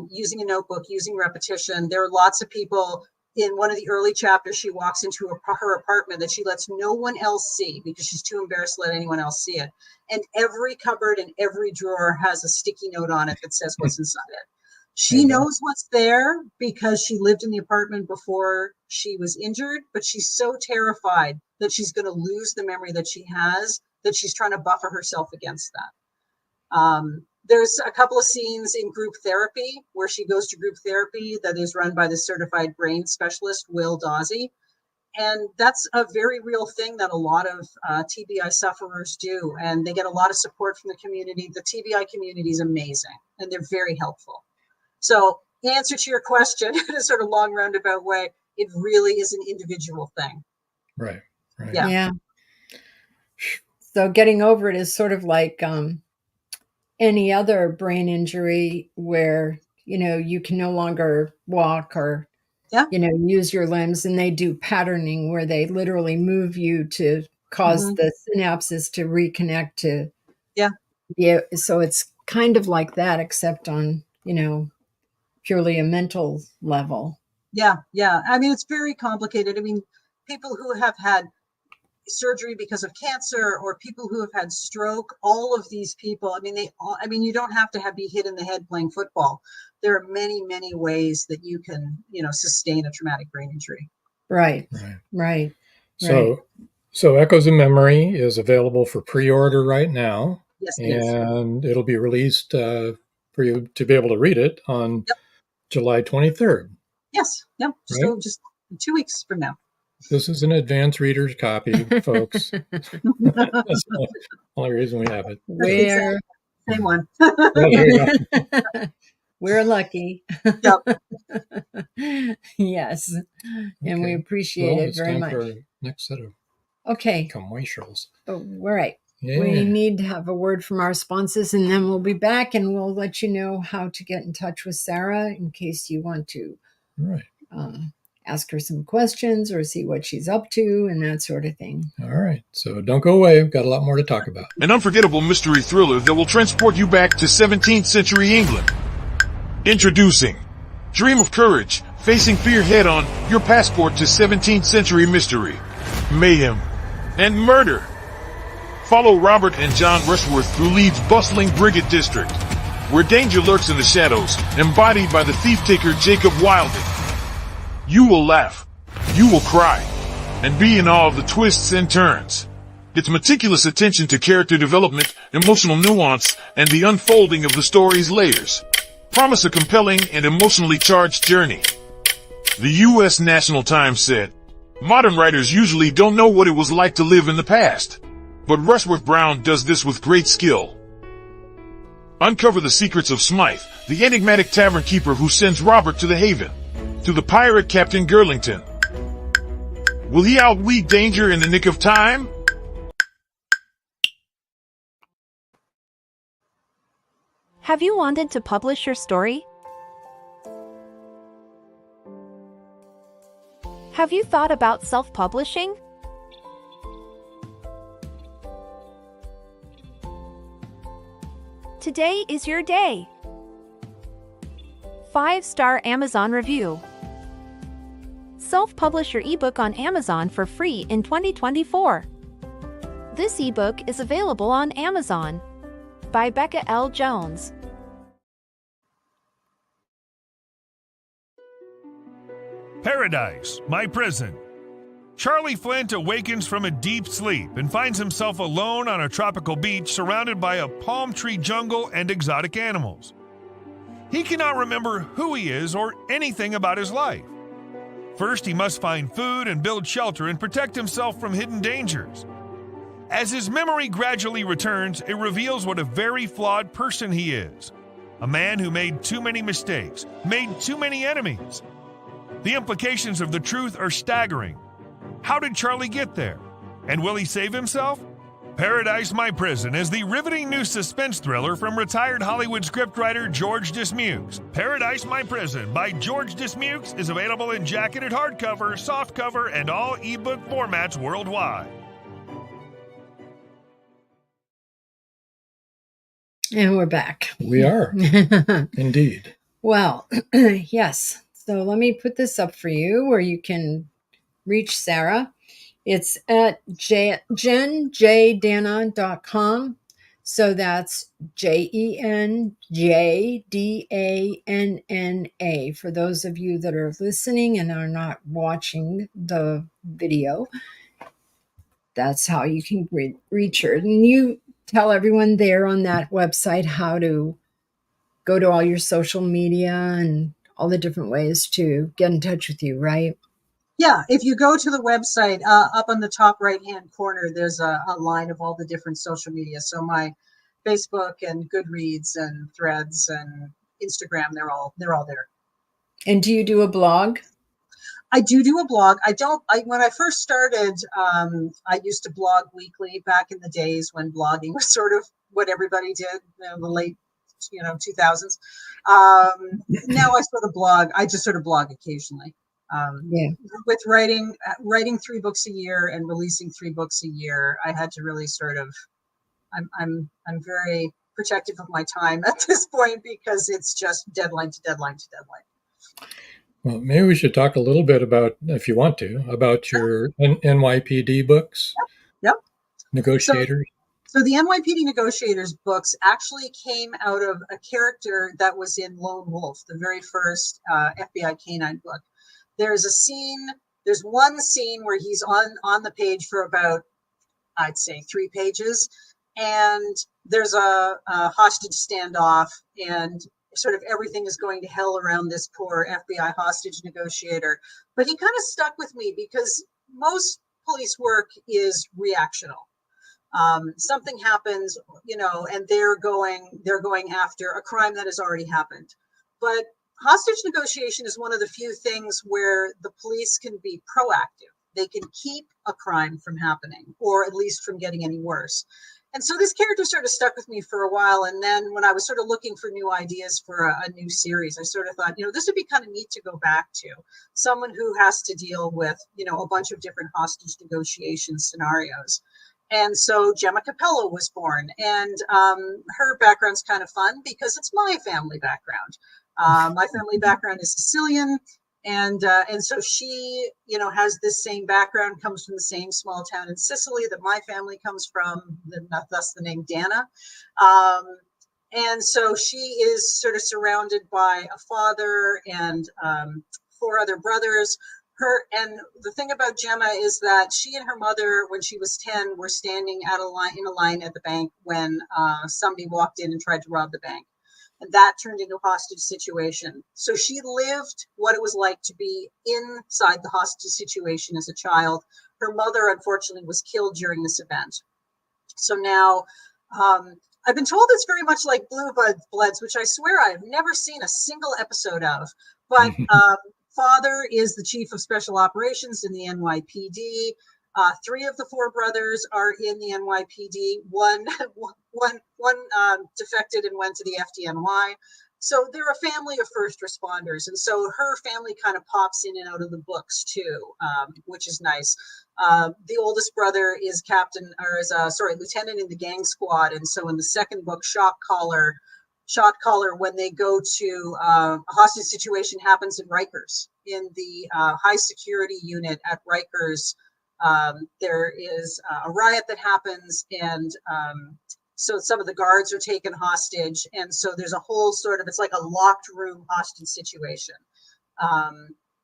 D: Using a notebook, using repetition. There are lots of people. In one of the early chapters, she walks into her apartment that she lets no one else see because she's too embarrassed to let anyone else see it. And every cupboard and every drawer has a sticky note on it that says what's inside it. She knows what's there because she lived in the apartment before she was injured, but she's so terrified that she's going to lose the memory that she has that she's trying to buffer herself against that. There's a couple of scenes in group therapy where she goes to group therapy that is run by the certified brain specialist, Will Dawsey. And that's a very real thing that a lot of TBI sufferers do. And they get a lot of support from the community. The TBI community is amazing, and they're very helpful. So the answer to your question in a sort of long roundabout way, it really is an individual thing.
C: Right.
A: Yeah. So getting over it is sort of like any other brain injury where, you can no longer walk or, use your limbs, and they do patterning where they literally move you to cause the synapses to reconnect to. Yeah. So it's kind of like that, except on, purely a mental level.
D: Yeah. I mean, it's very complicated. I mean, people who have had surgery because of cancer, or people who have had stroke. All of these people, I mean, you don't have to be hit in the head playing football. There are many, many ways that you can, sustain a traumatic brain injury.
A: Right.
C: So Echoes of Memory is available for pre-order right now.
D: Yes, it is.
C: And it'll be released for you to be able to read it on July 23rd.
D: Yes. Yep. Just 2 weeks from now.
C: This is an advanced reader's copy, folks. That's the only reason we have it.
D: Same one.
A: We're lucky.
D: Yep.
A: Yes. And we appreciate it very much.
C: For next set of commercials.
A: All right.
C: Yeah.
A: We need to have a word from our sponsors, and then we'll be back and we'll let you know how to get in touch with Sara in case you want to ask her some questions or see what she's up to and that sort of thing.
C: All right. So don't go away. We've got a lot more to talk about.
G: An unforgettable mystery thriller that will transport you back to 17th century England. Introducing Dream of Courage, facing fear head on, your passport to 17th century mystery, mayhem, and murder. Follow Robert and John Rushworth through Leeds' bustling Briggate district, where danger lurks in the shadows, embodied by the thief-taker Jacob Wilding. You will laugh, you will cry, and be in awe of the twists and turns. Its meticulous attention to character development, emotional nuance, and the unfolding of the story's layers promise a compelling and emotionally charged journey. The U.S. National Times said, "Modern writers usually don't know what it was like to live in the past, but Rushworth Brown does this with great skill." Uncover the secrets of Smythe, the enigmatic tavern keeper who sends Robert to the Haven, to the pirate Captain Girlington. Will he outweed danger in the nick of time?
L: Have you wanted to publish your story? Have you thought about self-publishing? Today is your day. 5-star Amazon review. Self-publish your ebook on Amazon for free in 2024. This ebook is available on Amazon. By Becca L. Jones.
M: Paradise, my prison. Charlie Flint awakens from a deep sleep and finds himself alone on a tropical beach surrounded by a palm tree jungle and exotic animals. He cannot remember who he is or anything about his life. First, he must find food and build shelter and protect himself from hidden dangers. As his memory gradually returns, it reveals what a very flawed person he is. A man who made too many mistakes, made too many enemies. The implications of the truth are staggering. How did Charlie get there? And will he save himself? Paradise, My Prison is the riveting new suspense thriller from retired Hollywood scriptwriter George Dismukes. Paradise, My Prison by George Dismukes is available in jacketed hardcover, softcover, and all ebook formats worldwide.
A: And we're back.
C: We are. Indeed.
A: Well, yes. So let me put this up for you where you can reach Sara. It's at jenjdanna.com. So that's JENJDANNA for those of you that are listening and are not watching the video. That's how you can reach her. And you tell everyone there on that website how to go to all your social media and all the different ways to get in touch with you, right?
D: Yeah, if you go to the website, up on the top right-hand corner, there's a line of all the different social media. So my Facebook and Goodreads and Threads and Instagram, they're all there.
A: And do you do a blog?
D: I do a blog. When I first started, I used to blog weekly back in the days when blogging was sort of what everybody did in the late 2000s. Now I sort of blog. I just sort of blog occasionally. With writing 3 books a year and releasing 3 books a year, I had to really sort of, I'm very protective of my time at this point because it's just deadline to deadline to deadline.
C: Well, maybe we should talk a little bit about, if you want to, about your NYPD books,
D: Yep. So,
C: Negotiators.
D: so the NYPD Negotiators books actually came out of a character that was in Lone Wolf, the very first FBI Canine book. There's one scene where he's on the page for about, I'd say, 3 pages, and there's a hostage standoff, and sort of everything is going to hell around this poor FBI hostage negotiator. But he kind of stuck with me because most police work is reactional. Something happens, and they're going after a crime that has already happened. But hostage negotiation is one of the few things where the police can be proactive. They can keep a crime from happening, or at least from getting any worse. And so this character sort of stuck with me for a while. And then when I was sort of looking for new ideas for a new series, I sort of thought, this would be kind of neat to go back to. Someone who has to deal with, a bunch of different hostage negotiation scenarios. And so Gemma Capello was born, and her background's kind of fun because it's my family background. My family background is Sicilian, and so she, has this same background, comes from the same small town in Sicily that my family comes from, thus the name Danna. And so she is sort of surrounded by a father and 4 other brothers. And the thing about Gemma is that she and her mother, when she was 10, were standing in a line at the bank when somebody walked in and tried to rob the bank. And that turned into a hostage situation. So she lived what it was like to be inside the hostage situation as a child. Her mother, unfortunately, was killed during this event. So now I've been told it's very much like Blue Bloods, which I swear I've never seen a single episode of. But father is the chief of special operations in the NYPD. 3 of the 4 brothers are in the NYPD. One defected and went to the FDNY. So they're a family of first responders. And so her family kind of pops in and out of the books too, which is nice. The oldest brother is lieutenant in the gang squad. And so in the second book, Shot Caller, when they go to a hostage situation happens in Rikers, in the high security unit at Rikers. There is a riot that happens, and so some of the guards are taken hostage, and so there's a whole it's like a locked room hostage situation.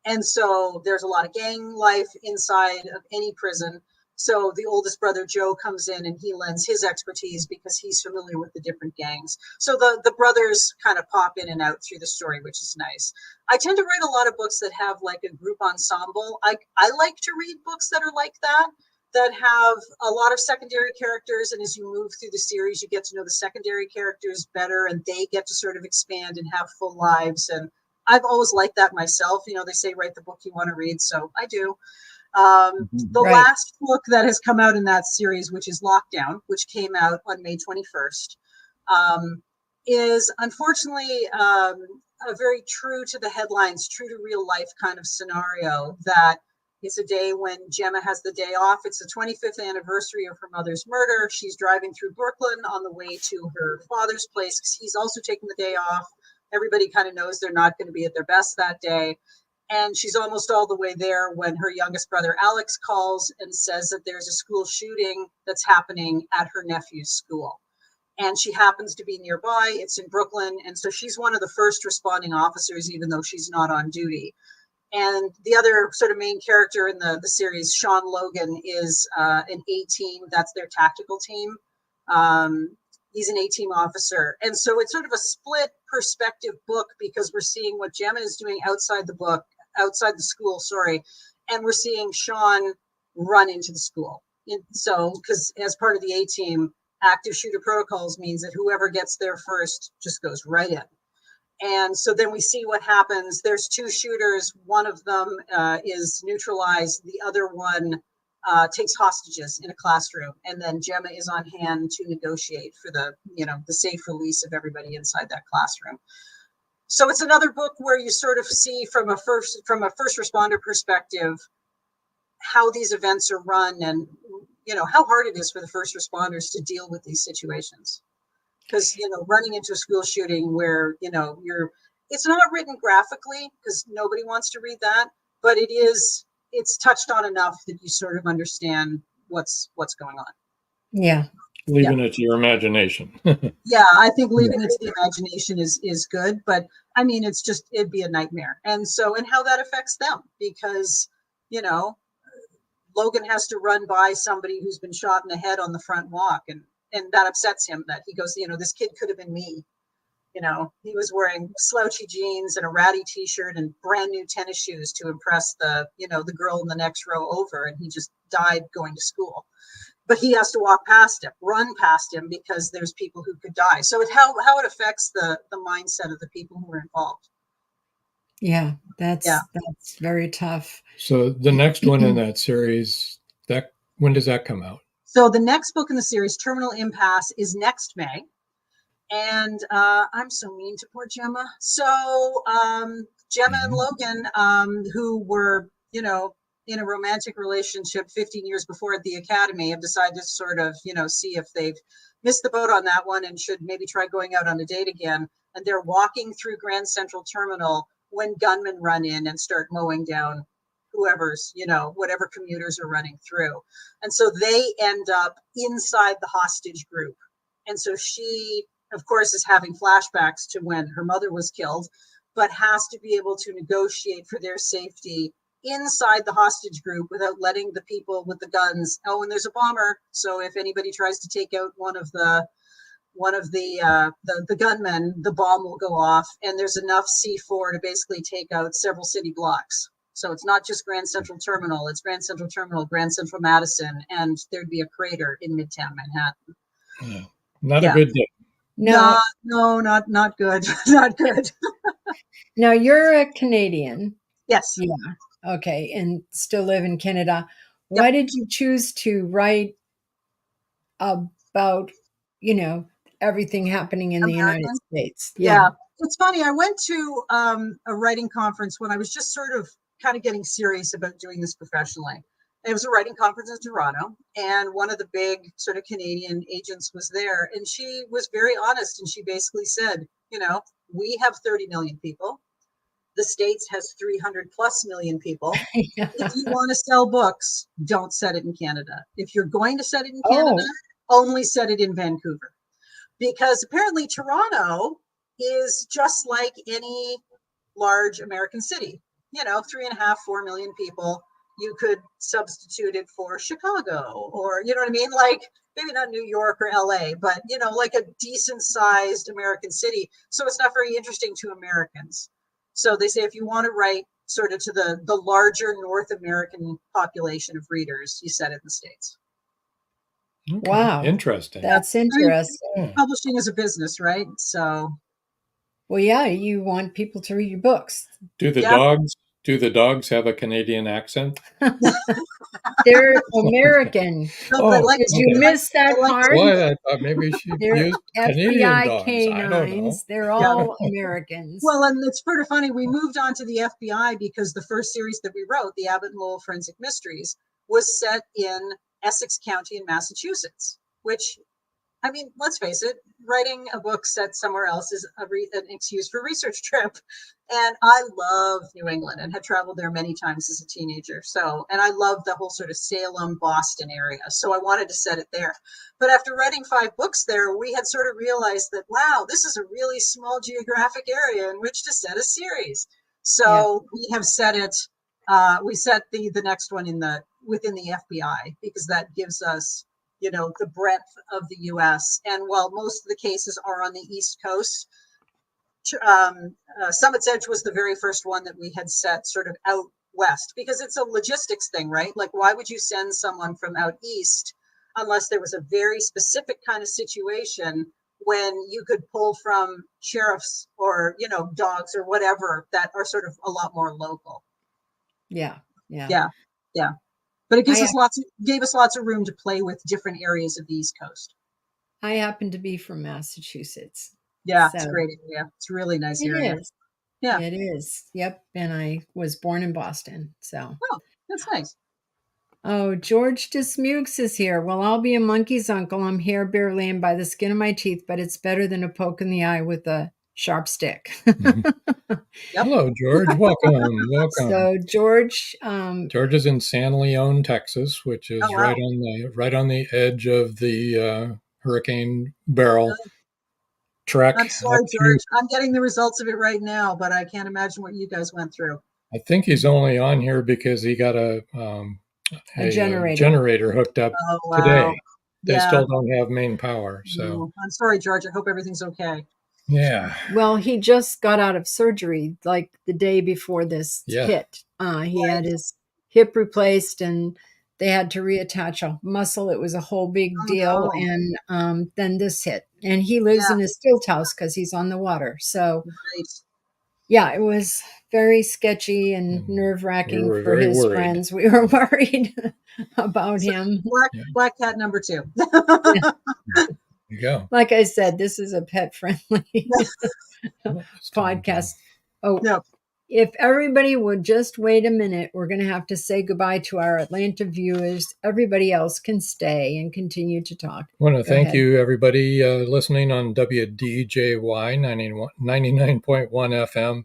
D: And so there's a lot of gang life inside of any prison. So the oldest brother, Joe, comes in and he lends his expertise because he's familiar with the different gangs. So the brothers kind of pop in and out through the story, which is nice. I tend to write a lot of books that have like a group ensemble. I like to read books that are like that have a lot of secondary characters. And as you move through the series, you get to know the secondary characters better, and they get to sort of expand and have full lives. And I've always liked that myself. They say write the book you want to read. So I do. The last book that has come out in that series, which is Lockdown, which came out on May 21st, is unfortunately a very true to the headlines, true to real life kind of scenario. That is a day when Gemma has the day off. It's the 25th anniversary of her mother's murder. She's driving through Brooklyn on the way to her father's place because he's also taking the day off. Everybody kind of knows they're not going to be at their best that day. And she's almost all the way there when her youngest brother, Alex, calls and says that there's a school shooting that's happening at her nephew's school. And she happens to be nearby. It's in Brooklyn. And so she's one of the first responding officers, even though she's not on duty. And the other sort of main character in the series, Sean Logan, is an A-team. That's their tactical team. He's an A-team officer. And so it's sort of a split perspective book because we're seeing what Gemma is doing outside the school, and we're seeing Sean run into the school. So, because as part of the A-team, active shooter protocols means that whoever gets there first just goes right in. And so then we see what happens. There's 2 shooters. One of them is neutralized. The other one takes hostages in a classroom. And then Gemma is on hand to negotiate for the safe release of everybody inside that classroom. So it's another book where you sort of see from a first responder perspective how these events are run, and how hard it is for the first responders to deal with these situations. Because running into a school shooting where you're it's not written graphically because nobody wants to read that, but it's touched on enough that you sort of understand what's going on.
A: Yeah.
C: Leaving it to your imagination.
D: Yeah, I think leaving it to the imagination is good, but I mean, it'd be a nightmare. And how that affects them, because, Logan has to run by somebody who's been shot in the head on the front walk, and that upsets him, that he goes, this kid could have been me. He was wearing slouchy jeans and a ratty t-shirt and brand new tennis shoes to impress the girl in the next row over, and he just died going to school. But he has to run past him, because there's people who could die. So how it affects the mindset of the people who are involved.
A: Yeah, that's very tough.
C: So the next one in that series, when does that come out?
D: So the next book in the series, Terminal Impasse, is next May. And I'm so mean to poor Gemma. So Gemma and Logan, who were, in a romantic relationship 15 years before at the academy, have decided to sort of, see if they've missed the boat on that one and should maybe try going out on a date again. And they're walking through Grand Central Terminal when gunmen run in and start mowing down whoever's, whatever commuters are running through. And so they end up inside the hostage group. And so she, of course, is having flashbacks to when her mother was killed, but has to be able to negotiate for their safety inside the hostage group without letting the people with the guns, and there's a bomber, so if anybody tries to take out one of the gunmen, the bomb will go off, and there's enough C4 to basically take out several city blocks. So it's not just Grand Central Terminal, it's Grand Central Terminal, Grand Central Madison, and there'd be a crater in Midtown Manhattan.
C: Yeah. Not a good day.
D: No, not good. Not good.
A: Now, you're a Canadian.
D: Yes.
A: Yeah. Okay. And still live in Canada. Yep. Why did you choose to write about, everything happening in the United States?
D: Yeah. It's funny. I went to a writing conference when I was just sort of kind of getting serious about doing this professionally. It was a writing conference in Toronto, and one of the big sort of Canadian agents was there, and she was very honest, and she basically said, we have 30 million people. The States has 300 plus million people. Yeah. If you want to sell books, don't set it in Canada. If you're going to set it in Canada, only set it in Vancouver. Because apparently Toronto is just like any large American city, 3.5, 4 million people. You could substitute it for Chicago, or, you know what I mean? Like, maybe not New York or LA, but, like a decent sized American city. So it's not very interesting to Americans. So they say, if you want to write sort of to the larger North American population of readers, you set it in the States.
C: Okay.
A: Wow.
C: Interesting.
A: That's interesting.
D: Publishing is a business, right? So.
A: Well, yeah, you want people to read your books.
C: Do the dogs have a Canadian accent?
A: They're American. Did you miss that part?
C: Well, I thought maybe she used Canadian
A: FBI
C: dogs.
A: canines.
C: I don't know.
A: They're all Americans.
D: Well, and it's sort of funny. We moved on to the FBI because the first series that we wrote, the Abbott and Lowell Forensic Mysteries, was set in Essex County in Massachusetts, which, I mean, let's face it, writing a book set somewhere else is an excuse for a research trip. And I love New England and had traveled there many times as a teenager. And I love the whole sort of Salem, Boston area. So I wanted to set it there. But after writing 5 books there, we had sort of realized that, wow, this is a really small geographic area in which to set a series. So we have set it, we set the next one within the FBI, because that gives us, the breadth of the U.S. And while most of the cases are on the East Coast, Summit's Edge was the very first one that we had set sort of out west, because it's a logistics thing, right? Like, why would you send someone from out east unless there was a very specific kind of situation when you could pull from sheriffs or, dogs or whatever that are sort of a lot more local.
A: Yeah.
D: But it gave us lots of room to play with different areas of the East Coast.
A: I happen to be from Massachusetts.
D: Yeah, it's a great area. It's a really nice area.
A: Is.
D: Yeah,
A: it is. Yep. And I was born in Boston. So.
D: Oh, that's nice.
A: Oh, George Dismukes is here. Well, I'll be a monkey's uncle. I'm here barely and by the skin of my teeth, but it's better than a poke in the eye with a sharp stick.
C: Hello, George. Welcome.
A: So George
C: is in San Leon, Texas, which is
D: Oh, wow.
C: right on the edge of the Hurricane Barrel trek.
D: I'm sorry, George. I'm getting the results of it right now, but I can't imagine what you guys went through.
C: I think he's only on here because he got a generator hooked up today. They still don't have main power. So
D: I'm sorry, George. I hope everything's okay.
C: Yeah.
A: Well, he just got out of surgery like the day before this hit. He had his hip replaced and they had to reattach a muscle. It was a whole big deal.
D: No.
A: And then this hit. And he lives in a stilt house because he's on the water. So, yeah, it was very sketchy and nerve-wracking for his friends. We were worried about him.
D: Black cat number 2.
C: You go.
A: Like I said, this is a pet-friendly podcast. Oh, no. If everybody would just wait a minute, we're going to have to say goodbye to our Atlanta viewers. Everybody else can stay and continue to talk.
C: I want to thank you, everybody listening on WDJY 99.1 FM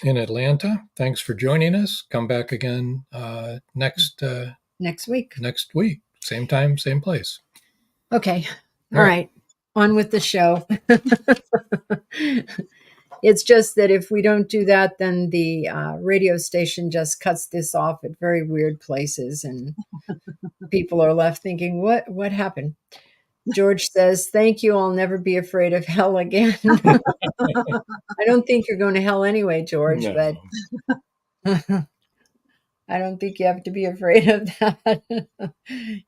C: in Atlanta. Thanks for joining us. Come back again next
A: week.
C: Next week. Same time, same place.
A: Okay. All right. On with the show. It's just that if we don't do that, then the radio station just cuts this off at very weird places and people are left thinking, what happened? George says, thank you. I'll never be afraid of hell again. I don't think you're going to hell anyway, George, but I don't think you have to be afraid of that.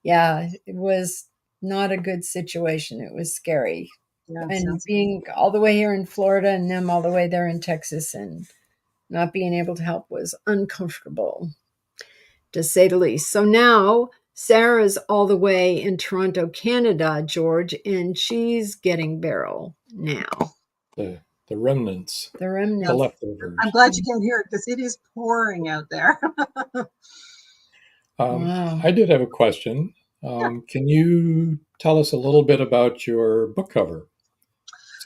A: Yeah, it was not a good situation. It was scary. Yeah, and being all the way here in Florida and them all the way there in Texas and not being able to help was uncomfortable, to say the least. So now Sarah's all the way in Toronto, Canada, George, and she's getting Beryl now.
C: The remnants.
A: The remnants.
C: The leftovers.
D: I'm glad you can't hear it because it is pouring out there.
A: Wow.
C: I did have a question. Can you tell us a little bit about your book cover?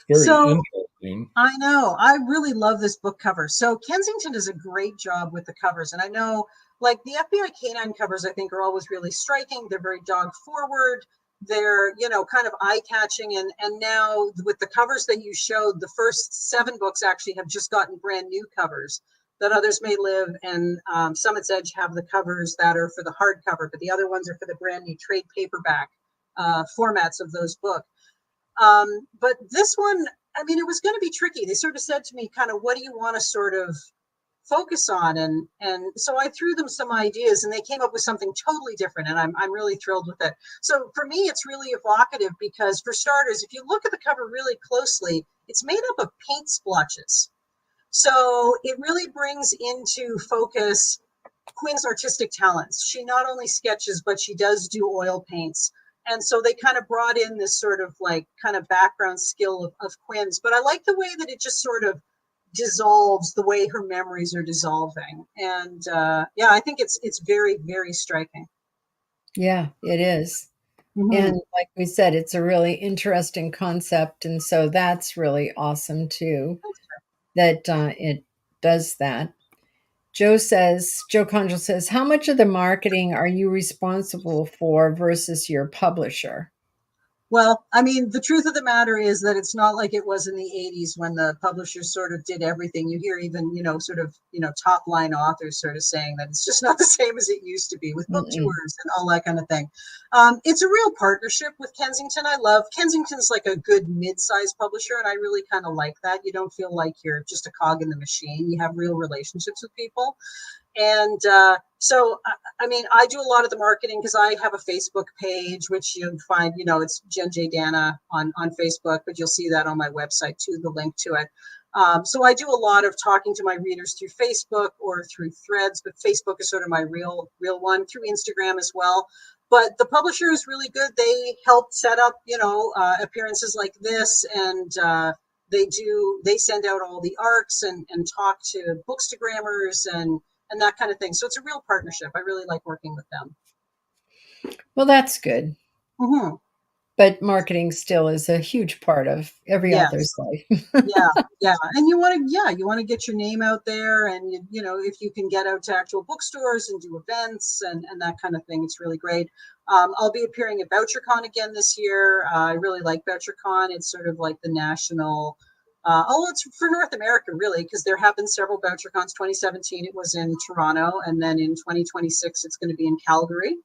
C: It's very interesting.
D: I know. I really love this book cover. So Kensington does a great job with the covers. And I know, like, the FBI Canine covers, I think, are always really striking. They're very dog forward. They're, kind of eye-catching. And now with the covers that you showed, the first 7 books actually have just gotten brand new covers that others may live. And Summit's Edge have the covers that are for the hardcover, but the other ones are for the brand new trade paperback formats of those books. But this one, I mean, it was going to be tricky. They sort of said to me, kind of, what do you want to sort of focus on? And so I threw them some ideas and they came up with something totally different. And I'm really thrilled with it. So for me, it's really evocative because, for starters, if you look at the cover really closely, it's made up of paint splotches. So it really brings into focus Quinn's artistic talents. She not only sketches, but she does do oil paints. And so they kind of brought in this sort of like kind of background skill of Quinn's. But I like the way that it just sort of dissolves the way her memories are dissolving. And I think it's very, very striking.
A: Yeah, it is. Mm-hmm. And like we said, it's a really interesting concept. And so that's really awesome too, that it does that. Joe Conjal says, how much of the marketing are you responsible for versus your publisher?
D: Well, I mean, the truth of the matter is that it's not like it was in the 80s when the publishers sort of did everything. You hear even, top line authors sort of saying that it's just not the same as it used to be with book tours and all that kind of thing. It's a real partnership with Kensington. Kensington's like a good mid-sized publisher, and I really kind of like that. You don't feel like you're just a cog in the machine. You have real relationships with people. And so, I mean, I do a lot of the marketing because I have a Facebook page, which you'll find, it's Jen J. Danna on Facebook, but you'll see that on my website too, the link to it. So I do a lot of talking to my readers through Facebook or through Threads, but Facebook is sort of my real one, through Instagram as well. But the publisher is really good. They helped set up, appearances like this, and they send out all the arcs and talk to bookstagrammers and that kind of thing. So it's a real partnership. I really like working with them.
A: Well, that's good.
D: Mm-hmm.
A: But marketing still is a huge part of every author's
D: Yes.
A: life.
D: Yeah. And you want to get your name out there, and if you can get out to actual bookstores and do events and that kind of thing, it's really great. I'll be appearing at BoucherCon again this year. I really like BoucherCon. It's sort of like the national, it's for North America, really, because there have been several BoucherCons. 2017, it was in Toronto, and then in 2026, it's going to be in Calgary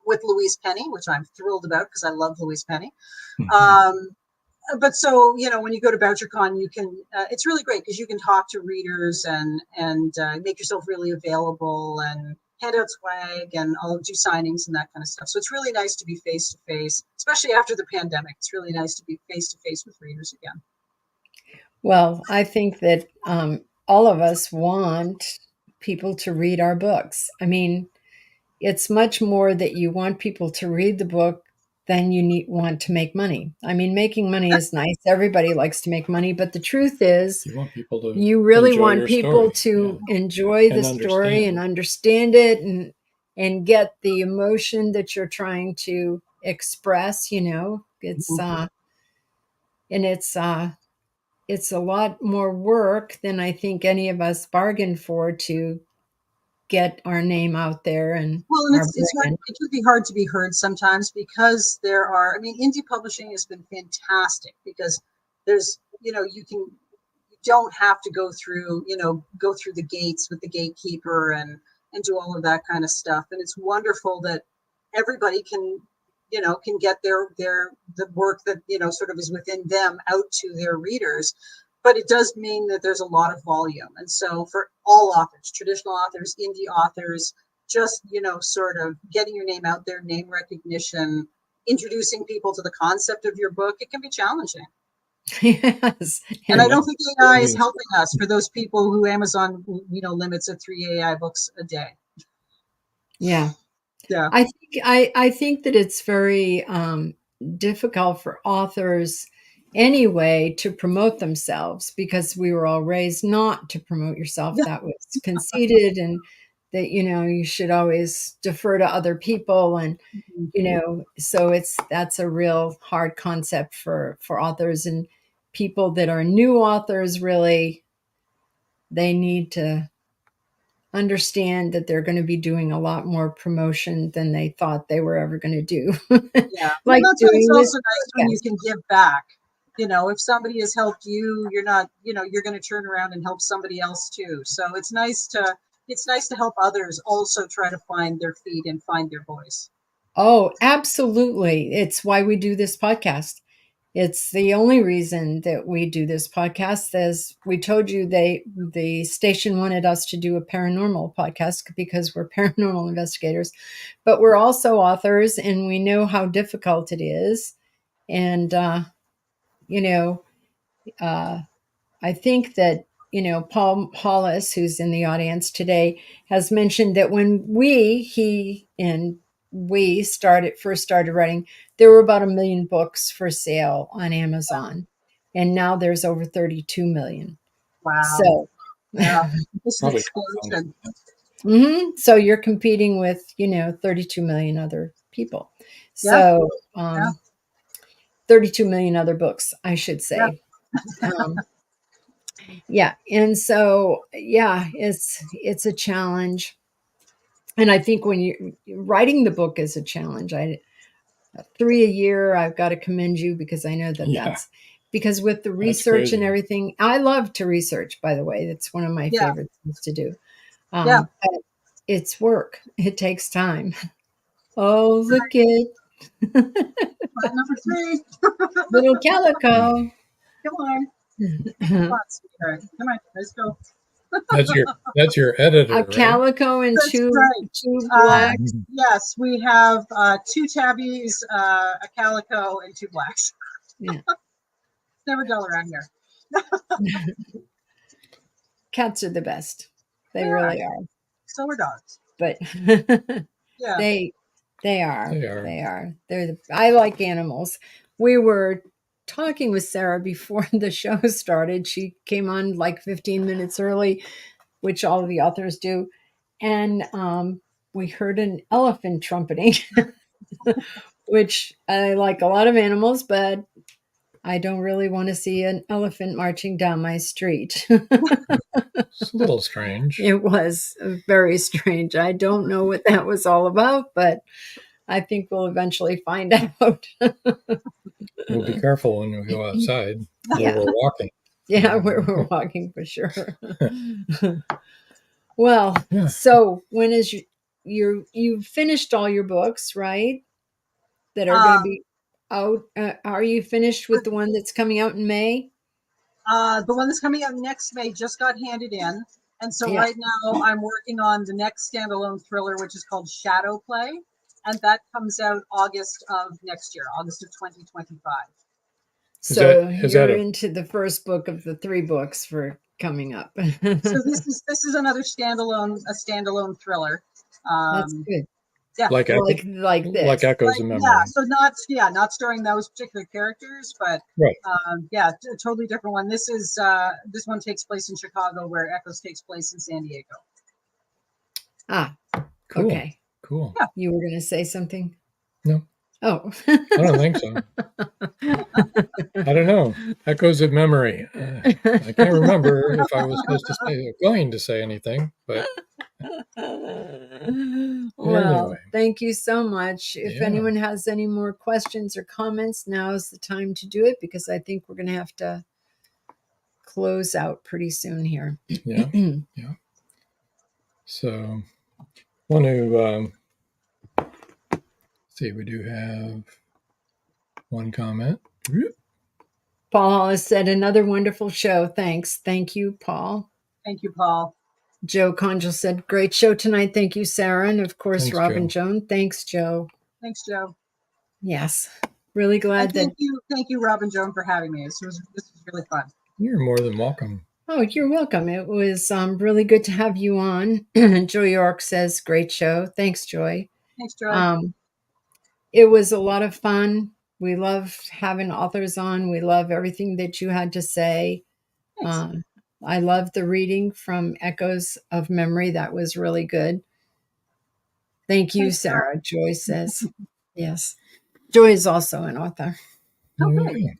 D: with Louise Penny, which I'm thrilled about because I love Louise Penny. But so, when you go to BoucherCon, you can, it's really great because you can talk to readers and make yourself really available and hand out swag and I'll do signings and that kind of stuff. So it's really nice to be face to face, especially after the pandemic. It's really nice to be face to face with readers again.
A: Well, I think that all of us want people to read our books. I mean, it's much more that you want people to read the book than you want to make money. I mean, making money is nice. Everybody likes to make money, but the truth is,
C: You want people to
A: you really
C: enjoy
A: want
C: your
A: people
C: story.
A: to enjoy the
C: And
A: story and understand it and get the emotion that you're trying to express. It's and it's a lot more work than I think any of us bargained for to get our name out there and
D: Well, and
A: our
D: it's hard,
A: brand.
D: it can be hard to be heard sometimes because indie publishing has been fantastic because there's, you don't have to go through the gates with the gatekeeper and do all of that kind of stuff. And it's wonderful that everybody can get the work that, sort of is within them out to their readers. But it does mean that there's a lot of volume. And so for all authors, traditional authors, indie authors, just, sort of getting your name out there, name recognition, introducing people to the concept of your book, it can be challenging.
A: Yes.
D: And I don't think AI is helping us for those people who Amazon, limits at 3 AI books a day.
A: Yeah.
D: Yeah.
A: I think that it's very difficult for authors anyway to promote themselves because we were all raised not to promote yourself. That was conceited, and that you should always defer to other people, and so that's a real hard concept for authors and people that are new authors. Really, they need to understand that they're going to be doing a lot more promotion than they thought they were ever going to do.
D: Yeah.
A: Like
D: that's why it's
A: doing
D: also
A: this
D: nice when you can give back. If somebody has helped you, you're not, you're going to turn around and help somebody else too. So it's nice to help others also try to find their feet and find their voice.
A: Oh, absolutely. It's why we do this podcast. It's the only reason that we do this podcast. As we told you, the station wanted us to do a paranormal podcast because we're paranormal investigators, but we're also authors and we know how difficult it is. And, I think that, Paul Hollis, who's in the audience today, has mentioned that when he and we first started writing, there were about 1 million books for sale on Amazon. And now there's over 32 million.
D: Wow.
A: So,
D: yeah, it's an explosion.
A: So you're competing with, 32 million other people. So, 32 million other books, I should say. Yeah. And so, it's a challenge. And I think when you're writing the book is a challenge, 3 a year, I've got to commend you because I know that that's because with the research and everything, I love to research, by the way. That's one of my favorite things to do. But it's work. It takes time. Oh, look at
D: number 3.
A: little Calico.
D: Come on. Come on, sweetheart. Come on, let's go.
C: That's your editor.
A: A Calico and two blacks.
D: Yes, we have 2 tabbies, a Calico, and 2 blacks.
A: Yeah.
D: It's never dull around here.
A: Cats are the best. They really are.
D: So are dogs.
A: But
D: yeah,
A: they are. I like animals. We were talking with Sara before the show started. She came on like 15 minutes early, which all of the authors do. And we heard an elephant trumpeting. which I like a lot of animals, but I don't really want to see an elephant marching down my street.
C: It's a little strange.
A: It was very strange. I don't know what that was all about, but I think we'll eventually find out.
C: We'll be careful when we go outside where we're walking.
A: Yeah, where we're walking for sure. Well, so when is you finished all your books, right? That are going to be out. Are you finished with the one that's coming out in May?
D: The one that's coming out next May just got handed in. And so right now I'm working on the next standalone thriller, which is called Shadow Play. And that comes out August of next year, August of 2025.
A: So you're into the first book of the 3 books for coming up.
D: So this is another standalone thriller.
A: That's good.
D: Yeah,
C: like this. Like Echoes of Memory.
D: Yeah, not starring those particular characters, but a totally different one. This one takes place in Chicago, where Echoes takes place in San Diego.
C: Cool.
A: Okay,
C: cool.
A: Yeah. You were going to say something?
C: No.
A: Oh,
C: I don't think so. I don't know. Echoes of Memory. I can't remember if I was going to say anything, but.
A: Well,
C: anyway.
A: Thank you so much. If anyone has any more questions or comments, now is the time to do it, because I think we're going to have to close out pretty soon here.
C: Yeah. So, want to see, we do have one comment.
A: Paul Hollis said, another wonderful show. Thanks. Thank you, Paul.
D: Thank you, Paul.
A: Joe Conjal said, great show tonight. Thank you, Sarah. And of course,
C: Thanks,
A: Robin
C: Joe.
A: Joan. Thanks, Joe.
D: Thanks, Joe.
A: Yes. Really glad
D: thank you, Robin Joan, for having me. This was really fun.
C: You're more than welcome.
A: Oh, you're welcome. It was really good to have you on. Joy York says, great show. Thanks, Joy.
D: Thanks, Joy.
A: It was a lot of fun. We love having authors on. We love everything that you had to say. I love the reading from Echoes of Memory. That was really good. Thank you, Sarah. Joy says. Yes. Joy is also an author.
C: Okay.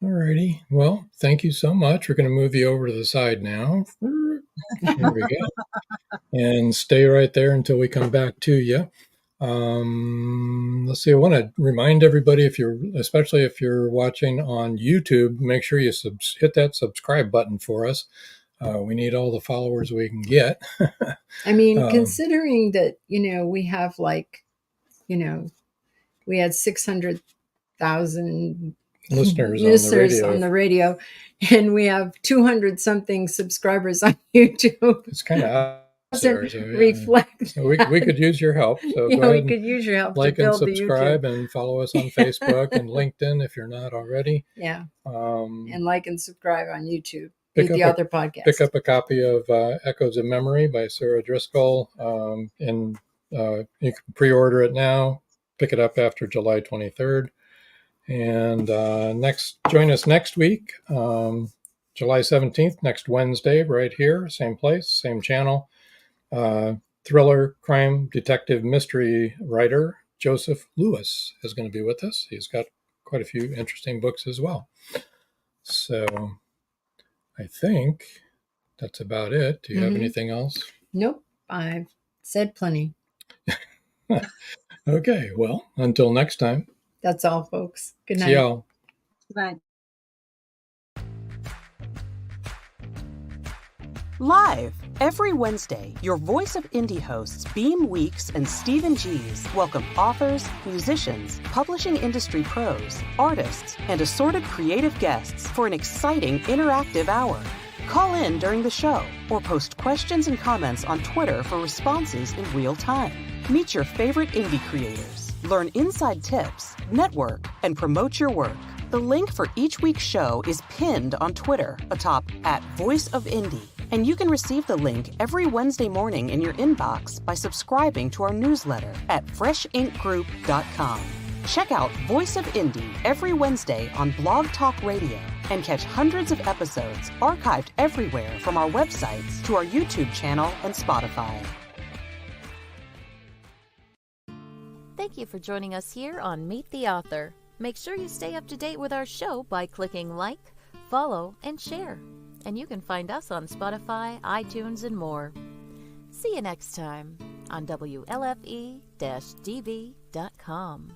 C: All righty. Well, thank you so much. We're going to move you over to the side now. Here we go. And stay right there until we come back to you. Let's see. I want to remind everybody, especially if you're watching on YouTube, make sure you hit that subscribe button for us. We need all the followers we can get.
A: I mean, considering that, we have we had 600,000 listeners on the radio, and we have 200 something subscribers on YouTube.
C: It's kind of
A: reflect.
C: So we could use your help. So go ahead,
A: we could use your help.
C: Like
A: to
C: and
A: build
C: subscribe,
A: the
C: and follow us on Facebook and LinkedIn if you're not already.
A: Yeah. And like and subscribe on YouTube.
C: Other
A: podcast.
C: Pick up a copy of Echoes of Memory by Sara Driscoll, and you can pre-order it now. Pick it up after July 23rd. And join us next week, July 17th, next Wednesday, right here, same place, same channel. Thriller, crime, detective, mystery writer Joseph Lewis is going to be with us. He's got quite a few interesting books as well. So I think that's about it. Do you have anything else?
A: Nope. I've said plenty.
C: Okay. Well, until next time.
A: That's all, folks. Good night.
C: See y'all.
D: Good night.
K: Live every Wednesday, your Voice of Indie hosts Beam Weeks and Stephen G's welcome authors, musicians, publishing industry pros, artists, and assorted creative guests for an exciting interactive hour. Call in during the show or post questions and comments on Twitter for responses in real time. Meet your favorite indie creators, learn inside tips, network, and promote your work. The link for each week's show is pinned on Twitter atop @VoiceOfIndie. And you can receive the link every Wednesday morning in your inbox by subscribing to our newsletter at freshinkgroup.com. Check out Voice of Indie every Wednesday on Blog Talk Radio and catch hundreds of episodes archived everywhere from our websites to our YouTube channel and Spotify.
B: Thank you for joining us here on Meet the Author. Make sure you stay up to date with our show by clicking like, follow, and share. And you can find us on Spotify, iTunes, and more. See you next time on WLFE-DB.com.